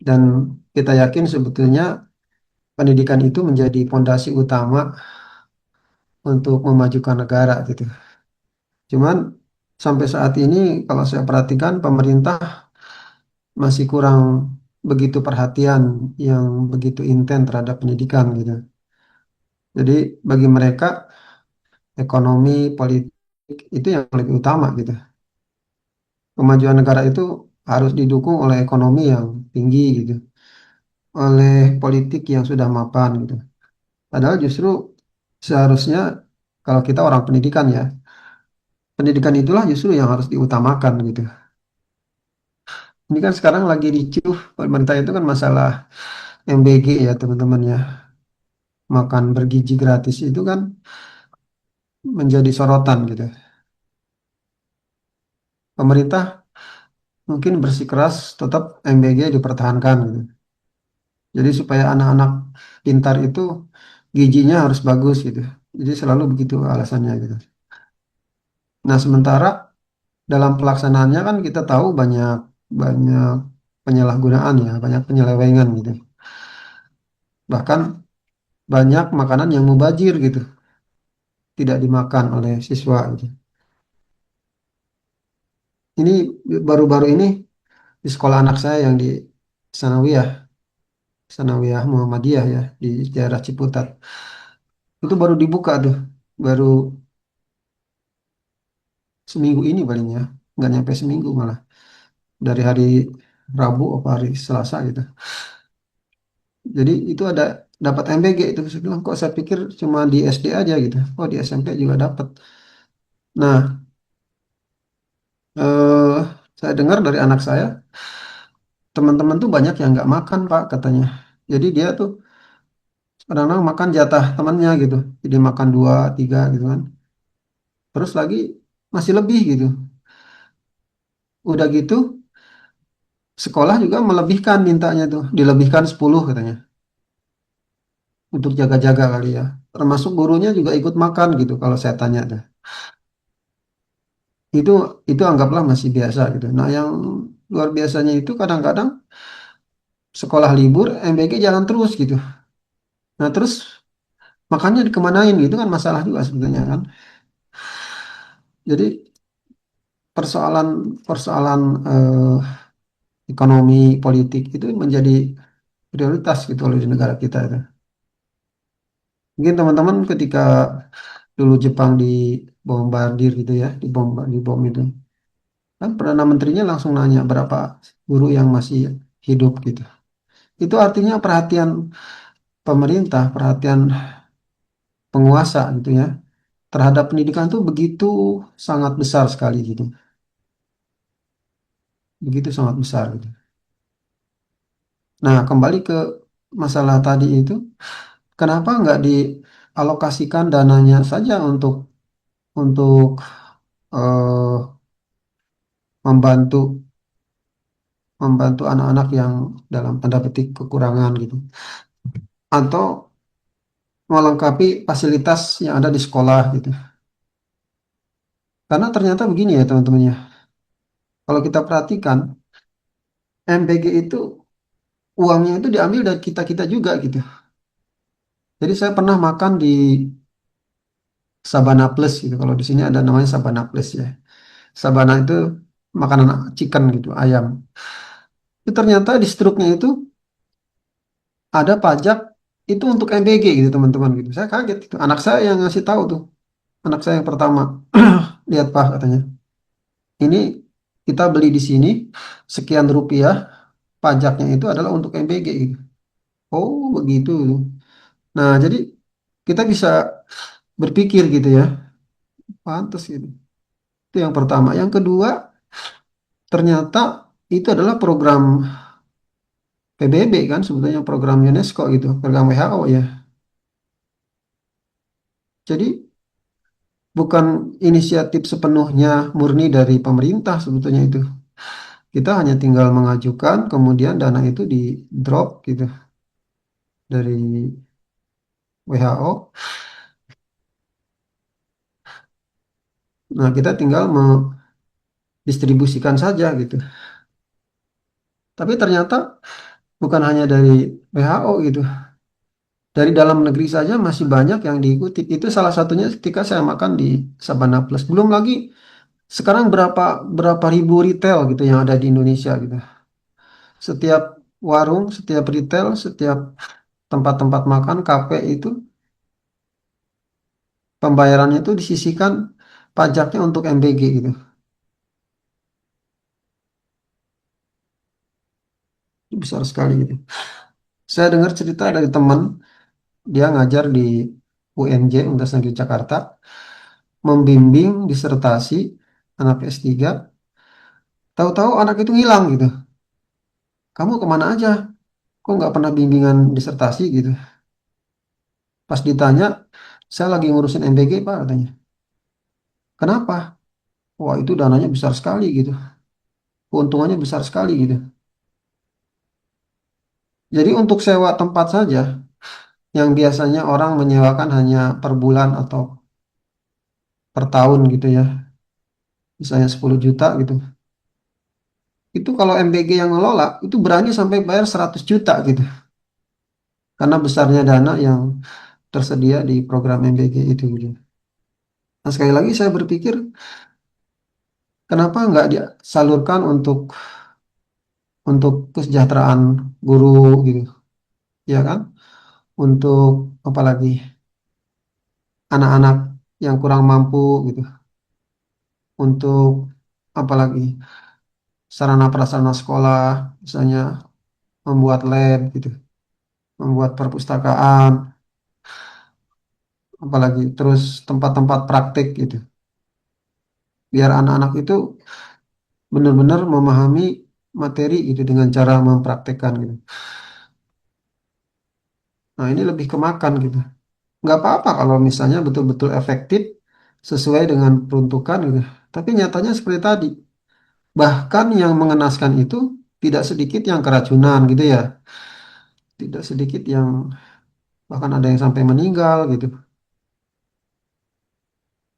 Dan kita yakin sebetulnya pendidikan itu menjadi fondasi utama untuk memajukan negara gitu. Cuman sampai saat ini kalau saya perhatikan pemerintah masih kurang begitu perhatian yang begitu intens terhadap pendidikan gitu. Jadi bagi mereka ekonomi, politik itu yang lebih utama gitu. Kemajuan negara itu harus didukung oleh ekonomi yang tinggi gitu, oleh politik yang sudah mapan gitu. Padahal justru seharusnya kalau kita orang pendidikan ya, pendidikan itulah justru yang harus diutamakan gitu. Ini kan sekarang lagi ricuh pemerintah itu kan masalah MBG ya teman-teman ya. Makan bergizi gratis itu kan menjadi sorotan gitu. Pemerintah mungkin bersikeras tetap MBG dipertahankan gitu. Jadi supaya anak-anak pintar itu gizinya harus bagus gitu. Jadi selalu begitu alasannya gitu. Nah, sementara dalam pelaksanaannya kan kita tahu banyak banyak penyalahgunaan ya, banyak penyelewengan gitu. Bahkan banyak makanan yang mubazir gitu, tidak dimakan oleh siswa gitu. Ini baru-baru ini di sekolah anak saya yang di Sanawiyah, Sanawiyah Muhammadiyah ya di daerah Ciputat. Itu baru dibuka tuh, baru seminggu ini palingnya, nggak nyampe seminggu malah. Dari hari Rabu atau hari Selasa gitu. Jadi itu ada dapat MBG itu. Saya bilang kok saya pikir cuma di SD aja gitu. Oh di SMP juga dapat. Nah, eh, saya dengar dari anak saya, teman-teman tuh banyak yang nggak makan Pak katanya. Jadi dia tuh kadang-kadang makan jatah temannya gitu. Jadi makan dua, tiga gitu kan. Terus lagi masih lebih gitu. Udah gitu sekolah juga melebihkan mintanya tuh. Dilebihkan 10 katanya. Untuk jaga-jaga kali ya. Termasuk gurunya juga ikut makan gitu kalau saya tanya tuh. Itu itu anggaplah masih biasa gitu. Nah, yang luar biasanya itu kadang-kadang sekolah libur, MBG jalan terus gitu. Nah, terus makannya dikemanain gitu kan masalah juga sebetulnya kan. Jadi persoalan persoalan ekonomi politik itu menjadi prioritas gitu loh di negara kita itu. Mungkin teman-teman ketika dulu Jepang dibombardir gitu ya, dibom itu. Kan Perdana Menterinya langsung nanya berapa guru yang masih hidup gitu. Itu artinya perhatian pemerintah, perhatian penguasa gitu ya terhadap pendidikan tuh begitu sangat besar sekali gitu. Begitu sangat besar gitu. Nah, kembali ke masalah tadi itu, kenapa nggak dialokasikan dananya saja untuk eh, membantu membantu anak-anak yang dalam tanda petik kekurangan gitu, atau melengkapi fasilitas yang ada di sekolah gitu. Karena ternyata begini ya teman-teman ya, kalau kita perhatikan MBG itu uangnya itu diambil dari kita-kita juga gitu. Jadi saya pernah makan di Sabana Plus gitu. Kalau di sini ada namanya Sabana Plus ya. Sabana itu makanan chicken gitu, ayam. Itu ternyata di struknya itu ada pajak itu untuk MBG gitu teman-teman gitu. Saya kaget itu. Anak saya yang ngasih tahu tuh. Anak saya yang pertama. Lihat Pak katanya. Ini kita beli di sini sekian rupiah. Pajaknya itu adalah untuk MBG gitu. Oh begitu. Nah jadi kita bisa berpikir gitu ya. Pantas gitu. Itu yang pertama. Yang kedua ternyata itu adalah program PBB kan sebetulnya program UNESCO gitu, program WHO ya. Jadi bukan inisiatif sepenuhnya murni dari pemerintah sebetulnya itu. Kita hanya tinggal mengajukan, kemudian dana itu di drop gitu dari WHO. Nah, kita tinggal mendistribusikan saja gitu. Tapi ternyata bukan hanya dari WHO gitu. Dari dalam negeri saja masih banyak yang diikuti. Itu salah satunya ketika saya makan di Sabana Plus. Belum lagi sekarang berapa berapa ribu retail gitu yang ada di Indonesia gitu. Setiap warung, setiap retail, setiap tempat-tempat makan, kafe itu pembayarannya itu disisihkan pajaknya untuk MBG gitu. Itu besar sekali gitu. Saya dengar cerita dari teman, dia ngajar di UNJ, Universitas Negeri Jakarta, membimbing disertasi anak S3, tahu-tahu anak itu ngilang gitu. Kamu kemana aja? Kok nggak pernah bimbingan disertasi gitu? Pas ditanya, saya lagi ngurusin MBG Pak katanya. Kenapa? Wah itu dananya besar sekali gitu. keuntungannya besar sekali gitu. Jadi untuk sewa tempat saja, yang biasanya orang menyewakan hanya per bulan atau per tahun gitu ya, misalnya 10 juta gitu. Itu kalau MBG yang ngelola, itu berani sampai bayar 100 juta gitu. Karena besarnya dana yang tersedia di program MBG itu gitu. Nah, sekali lagi saya berpikir, kenapa nggak disalurkan untuk kesejahteraan guru gitu, ya kan? Untuk apalagi anak-anak yang kurang mampu gitu, untuk apalagi sarana prasarana sekolah, misalnya membuat lab gitu, membuat perpustakaan, apalagi terus tempat-tempat praktik gitu, biar anak-anak itu benar-benar memahami materi gitu dengan cara mempraktekkan gitu. Nah, ini lebih ke makan gitu. Nggak apa-apa kalau misalnya betul-betul efektif sesuai dengan peruntukan gitu. Tapi nyatanya seperti tadi, bahkan yang mengenaskan itu tidak sedikit yang keracunan gitu ya. Tidak sedikit yang bahkan ada yang sampai meninggal gitu.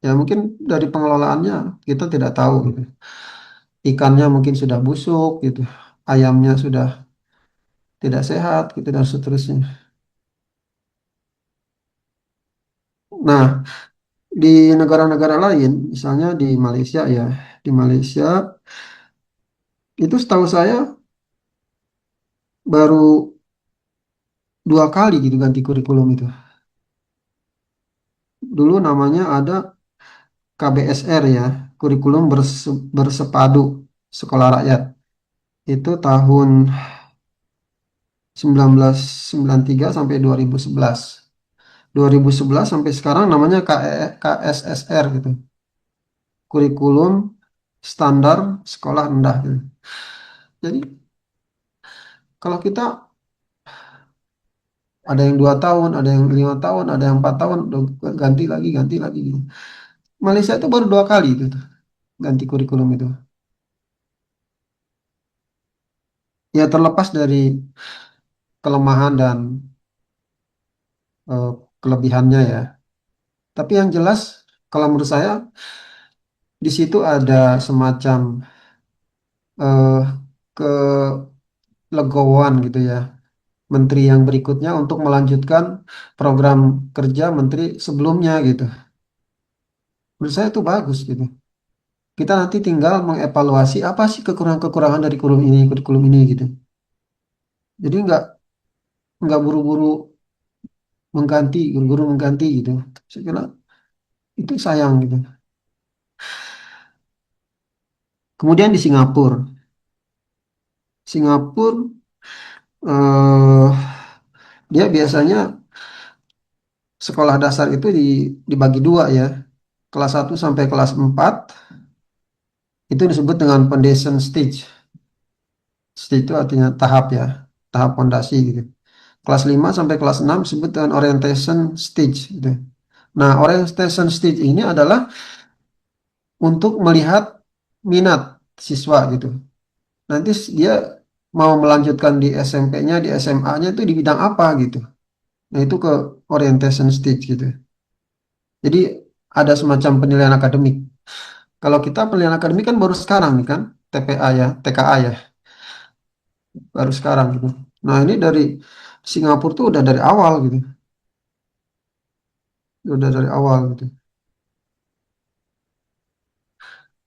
Ya mungkin dari pengelolaannya kita tidak tahu gitu. Ikannya mungkin sudah busuk gitu. Ayamnya sudah tidak sehat gitu dan seterusnya. Nah, di negara-negara lain, misalnya di Malaysia ya, di Malaysia itu setahu saya baru 2 kali gitu ganti kurikulum itu. Dulu namanya ada KBSR ya, kurikulum bersepadu sekolah rakyat. Itu tahun 1993 sampai 2011. 2011 sampai sekarang namanya KSSR gitu. Kurikulum standar sekolah rendah gitu. Jadi kalau kita ada yang 2 tahun, ada yang 5 tahun, ada yang 4 tahun, udah ganti lagi gitu. Malaysia itu baru 2 kali itu tuh, ganti kurikulum itu. Ya terlepas dari kelemahan dan eh, kelebihannya ya. Tapi yang jelas kalau menurut saya di situ ada semacam eh, kelegowoan gitu ya. Menteri yang berikutnya untuk melanjutkan program kerja menteri sebelumnya gitu. Menurut saya itu bagus gitu. Kita nanti tinggal mengevaluasi apa sih kekurangan-kekurangan dari kurikulum ini gitu. Jadi nggak buru-buru mengganti, guru-guru mengganti gitu. Saya kira itu sayang gitu. Kemudian di Singapura, Singapura eh, dia biasanya sekolah dasar itu dibagi dua ya. Kelas 1 sampai kelas 4 itu disebut dengan foundation stage. Stage itu artinya tahap ya, tahap fondasi gitu. Kelas 5 sampai kelas 6 disebut dengan orientation stage gitu. Nah, orientation stage ini adalah untuk melihat minat siswa gitu. Nanti dia mau melanjutkan di SMP-nya, di SMA-nya itu di bidang apa gitu. Nah, itu ke orientation stage gitu. Jadi ada semacam penilaian akademik. Kalau kita penilaian akademik kan baru sekarang nih kan, TPA ya, TKA ya, baru sekarang gitu. Nah, ini dari Singapura tuh udah dari awal gitu. Udah dari awal gitu.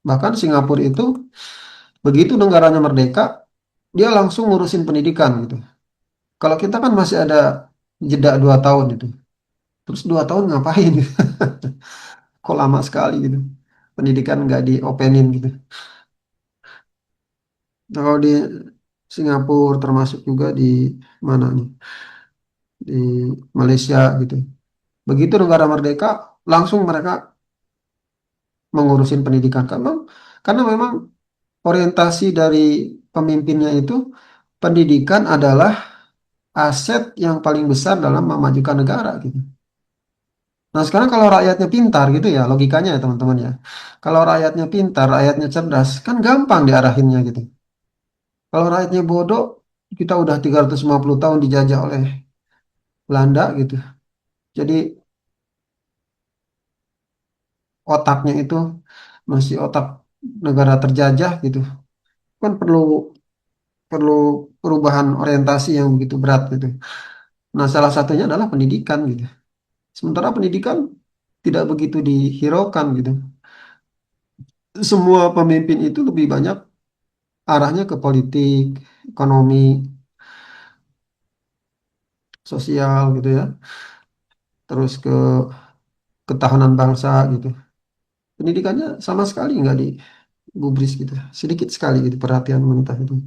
Bahkan Singapura itu begitu negaranya merdeka, dia langsung ngurusin pendidikan gitu. Kalau kita kan masih ada jeda 2 tahun itu. Terus 2 tahun ngapain gitu? Kok lama sekali gitu. Pendidikan nggak diopenin gitu. Nah, kalau di Singapura termasuk juga di mana nih? Di Malaysia gitu. Begitu negara merdeka, langsung mereka mengurusin pendidikan. Karena memang orientasi dari pemimpinnya itu pendidikan adalah aset yang paling besar dalam memajukan negara gitu. Nah, sekarang kalau rakyatnya pintar gitu ya, logikanya ya teman-teman ya. Kalau rakyatnya pintar, rakyatnya cerdas, kan gampang diarahinnya gitu. Kalau rakyatnya bodoh, kita udah 350 tahun dijajah oleh Belanda gitu. Jadi otaknya itu masih otak negara terjajah gitu. Kan perlu perlu perubahan orientasi yang begitu berat gitu. Nah, salah satunya adalah pendidikan gitu. Sementara pendidikan tidak begitu dihiraukan gitu. Semua pemimpin itu lebih banyak arahnya ke politik, ekonomi, sosial gitu ya. Terus ke ketahanan bangsa gitu. Pendidikannya sama sekali nggak digubris gitu. Sedikit sekali gitu perhatian pemerintah itu.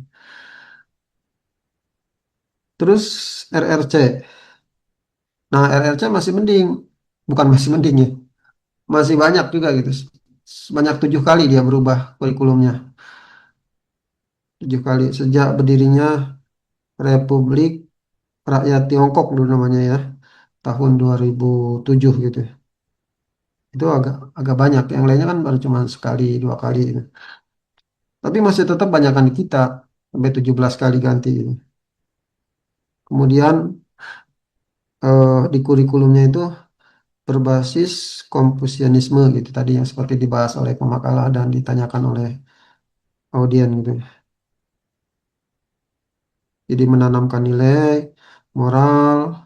Terus RRC. Nah, RRC masih mending. Bukan masih mending ya. Masih banyak juga gitu. Sebanyak 7 kali dia berubah kurikulumnya. 7 kali sejak berdirinya Republik Rakyat Tiongkok dulu namanya ya. Tahun 2007 gitu. Itu agak agak banyak. Yang lainnya kan baru cuma sekali, 2 kali gitu. Tapi masih tetap banyakan di kita. Sampai 17 kali ganti gitu. Kemudian di kurikulumnya itu berbasis Konfusianisme gitu tadi yang seperti dibahas oleh pemakalah dan ditanyakan oleh audien gitu. Jadi menanamkan nilai, moral,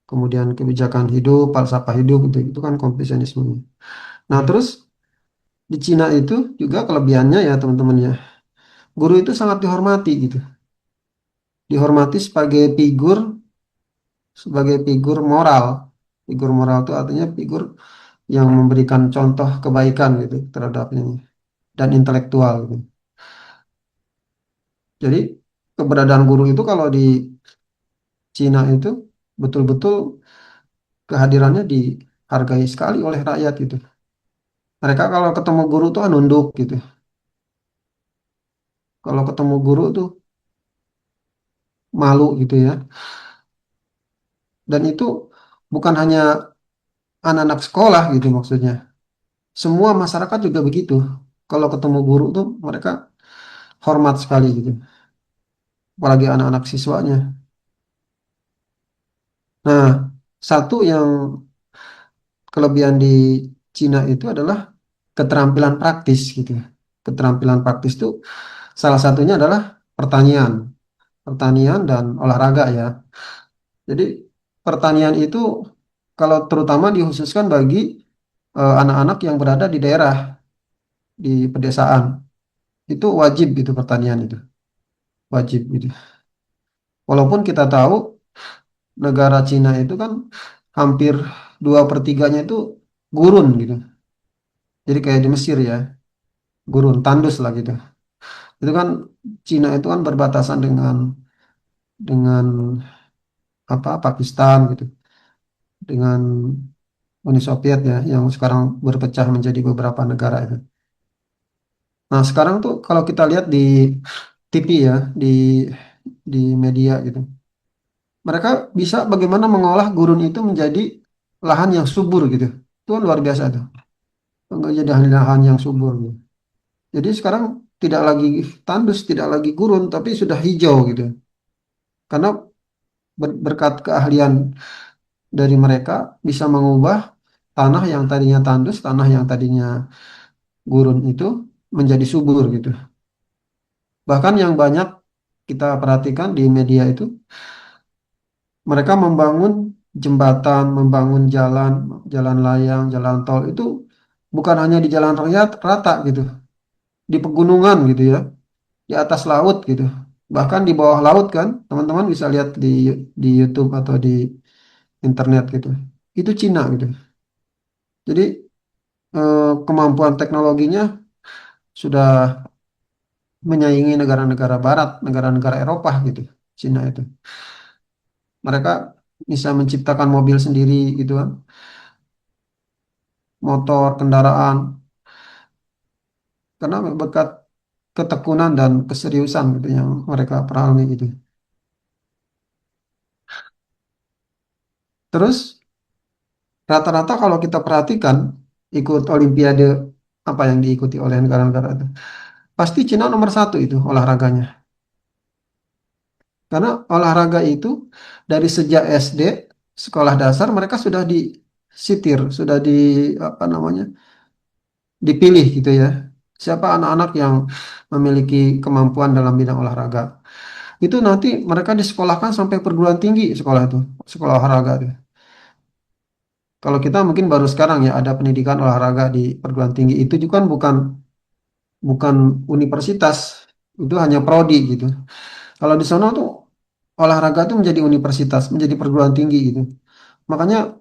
kemudian kebijakan hidup, falsafah hidup gitu. Itu kan Konfusianisme. Nah, terus di Cina itu juga kelebihannya ya teman-teman ya. Guru itu sangat dihormati gitu. Dihormati sebagai figur moral. Figur moral itu artinya figur yang memberikan contoh kebaikan gitu terhadap ini dan intelektual gitu. Jadi keberadaan guru itu kalau di Cina itu betul-betul kehadirannya dihargai sekali oleh rakyat gitu. Mereka kalau ketemu guru tuh nunduk gitu. Kalau ketemu guru tuh malu gitu ya. Dan itu bukan hanya anak-anak sekolah gitu maksudnya. Semua masyarakat juga begitu. Kalau ketemu guru tuh mereka hormat sekali gitu. Apalagi anak-anak siswanya. Nah, satu yang kelebihan di Cina itu adalah keterampilan praktis gitu. Keterampilan praktis itu salah satunya adalah pertanian, pertanian dan olahraga ya. Jadi pertanian itu kalau terutama dikhususkan bagi anak-anak yang berada di daerah, di pedesaan, itu wajib gitu pertanian itu, wajib gitu. Walaupun kita tahu negara Cina itu kan hampir 2/3-nya itu gurun gitu. Jadi kayak di Mesir ya, gurun, tandus lah gitu. Itu kan Cina itu kan berbatasan dengan apa Pakistan gitu, dengan Uni Soviet ya, yang sekarang berpecah menjadi beberapa negara itu. Nah sekarang tuh kalau kita lihat di TV ya, di media gitu, mereka bisa bagaimana mengolah gurun itu menjadi lahan yang subur gitu. Itu kan luar biasa tuh, menjadi lahan yang subur gitu. Jadi sekarang tidak lagi tandus, tidak lagi gurun, tapi sudah hijau gitu. Karena berkat keahlian dari mereka bisa mengubah tanah yang tadinya tandus, tanah yang tadinya gurun itu menjadi subur gitu. Bahkan yang banyak kita perhatikan di media itu, mereka membangun jembatan, membangun jalan, jalan layang, jalan tol itu bukan hanya di jalan raya rata gitu, di pegunungan gitu ya, di atas laut gitu. Bahkan di bawah laut kan, teman-teman bisa lihat di YouTube atau di internet gitu. Itu Cina gitu. Jadi kemampuan teknologinya sudah menyaingi negara-negara barat, negara-negara Eropa gitu, Cina itu. Mereka bisa menciptakan mobil sendiri gitu kan, motor, kendaraan, karena berkat ketekunan dan keseriusan gitu yang mereka peralami gitu. Terus Rata-rata kalau kita perhatikan ikut Olimpiade apa yang diikuti oleh negara-negara itu, pasti Cina nomor satu itu olahraganya. Karena olahraga itu dari sejak SD, sekolah dasar mereka sudah disitir, sudah di apa namanya, dipilih gitu ya. Siapa anak-anak yang memiliki kemampuan dalam bidang olahraga. Itu nanti mereka disekolahkan sampai perguruan tinggi sekolah itu, sekolah olahraga itu. Kalau kita mungkin baru sekarang ya ada pendidikan olahraga di perguruan tinggi itu juga kan bukan bukan universitas, itu hanya prodi gitu. Kalau di sana tuh olahraga tuh menjadi universitas, menjadi perguruan tinggi gitu. Makanya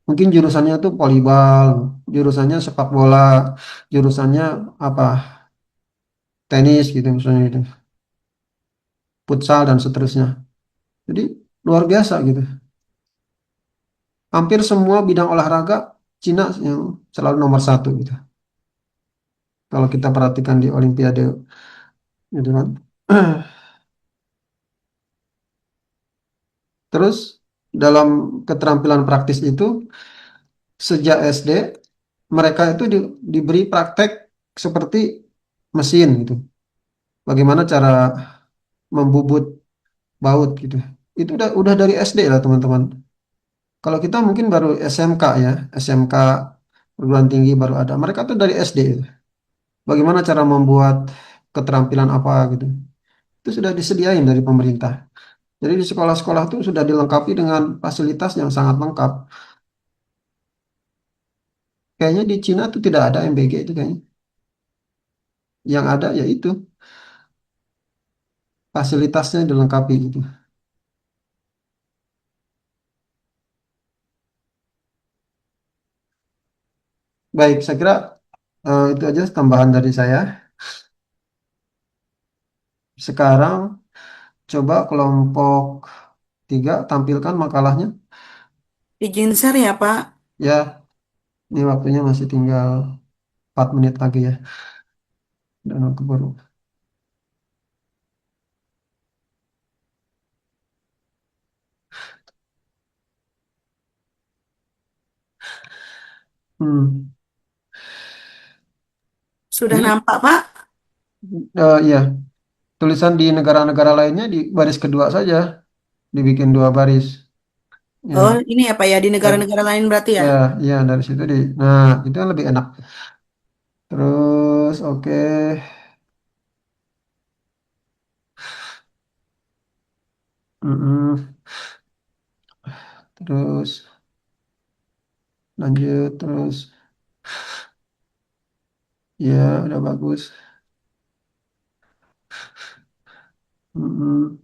mungkin jurusannya tuh volleyball, jurusannya sepak bola, jurusannya apa tenis gitu misalnya gitu, futsal dan seterusnya. Jadi luar biasa gitu. Hampir semua bidang olahraga Cina yang selalu nomor satu gitu. Kalau kita perhatikan di Olimpiade gitu kan. Terus dalam keterampilan praktis itu sejak SD mereka itu diberi praktek seperti mesin gitu. Bagaimana cara membubut baut gitu. Itu udah dari SD lah teman-teman. Kalau kita mungkin baru SMK ya, SMK perguruan tinggi baru ada. Mereka tuh dari SD. Gitu. Bagaimana cara membuat keterampilan apa gitu. Itu sudah disediain dari pemerintah. Jadi di sekolah-sekolah itu sudah dilengkapi dengan fasilitas yang sangat lengkap. Kayaknya di Cina tuh tidak ada MBG itu kayaknya. Yang ada ya itu fasilitasnya dilengkapi gitu. Baik, saya kira itu aja tambahan dari saya. Sekarang coba kelompok 3 tampilkan makalahnya. Izin share ya, Pak. Ya, ini waktunya masih tinggal 4 menit lagi ya. Dan keburu. Hmm. Sudah Ini nampak, Pak? ya, tulisan di negara-negara lainnya di baris kedua saja, dibikin 2 baris. Ya, Oh, ini ya, Pak ya, di dan negara-negara lain berarti ya? ya, ya dari situ nah itu kan lebih enak. Terus oke. Mm-mm. Terus lanjut terus. Ya, udah bagus. Mm-mm.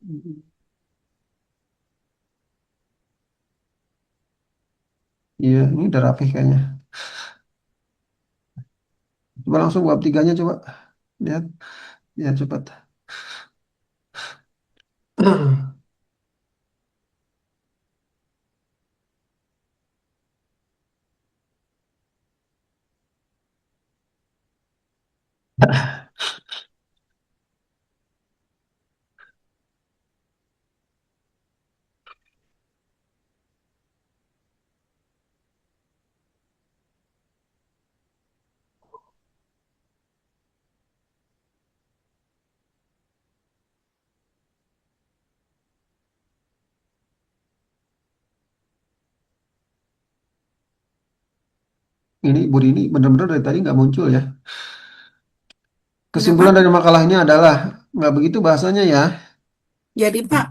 Mm-mm. Iya, ini udah rapih kayaknya. Coba langsung bab 3-nya coba. Lihat, ya cepat. Ini Bu Rini benar-benar dari tadi nggak muncul ya. Kenapa? Kesimpulan dari makalah ini adalah nggak begitu bahasanya ya. Jadi, Pak,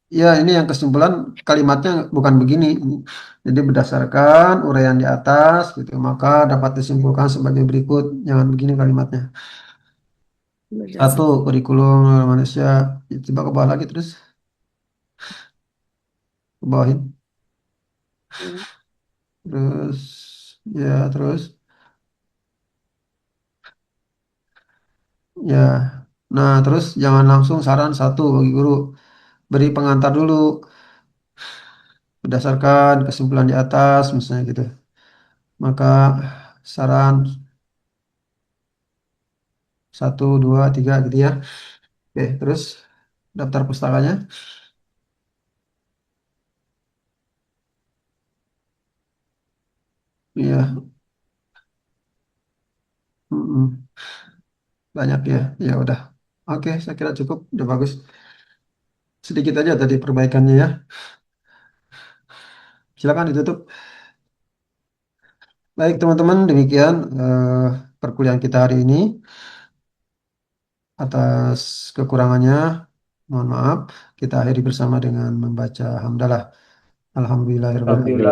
Ya, ini yang kesimpulan kalimatnya bukan begini. Jadi berdasarkan uraian di atas gitu, maka dapat disimpulkan sebagai berikut. Jangan begini kalimatnya. Satu, kurikulum manusia. Coba ke bawah lagi terus. Ke bawahin. Terus, ya terus. Ya, nah terus jangan langsung saran satu bagi guru. Beri pengantar dulu. Berdasarkan kesimpulan di atas misalnya gitu. Maka saran 1, 2, 3 gitu ya. Oke, terus daftar pustakanya. Iya. Mm-mm. Banyak ya. Ya udah. Oke, saya kira cukup. Udah bagus. Sedikit aja tadi perbaikannya ya. Silakan ditutup. Baik teman-teman, demikian perkuliahan kita hari ini. Atas kekurangannya, mohon maaf. Kita akhiri bersama dengan membaca hamdalah. Alhamdulillahirrahmanirrahim.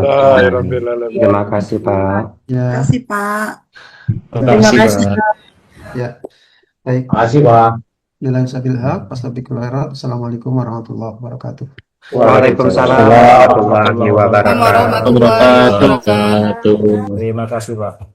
Alhamdulillahirrahmanirrahim. Terima kasih Pak. Ya, Terima kasih, Pak. Terima kasih, Pak. ya. Baik. Terima kasih, Pak. Bilang sabil haq, wassalamualaikum warahmatullahi wabarakatuh. Waalaikumsalam warahmatullahi wabarakatuh. Warahmatullahi wabarakatuh. Terima kasih, Pak.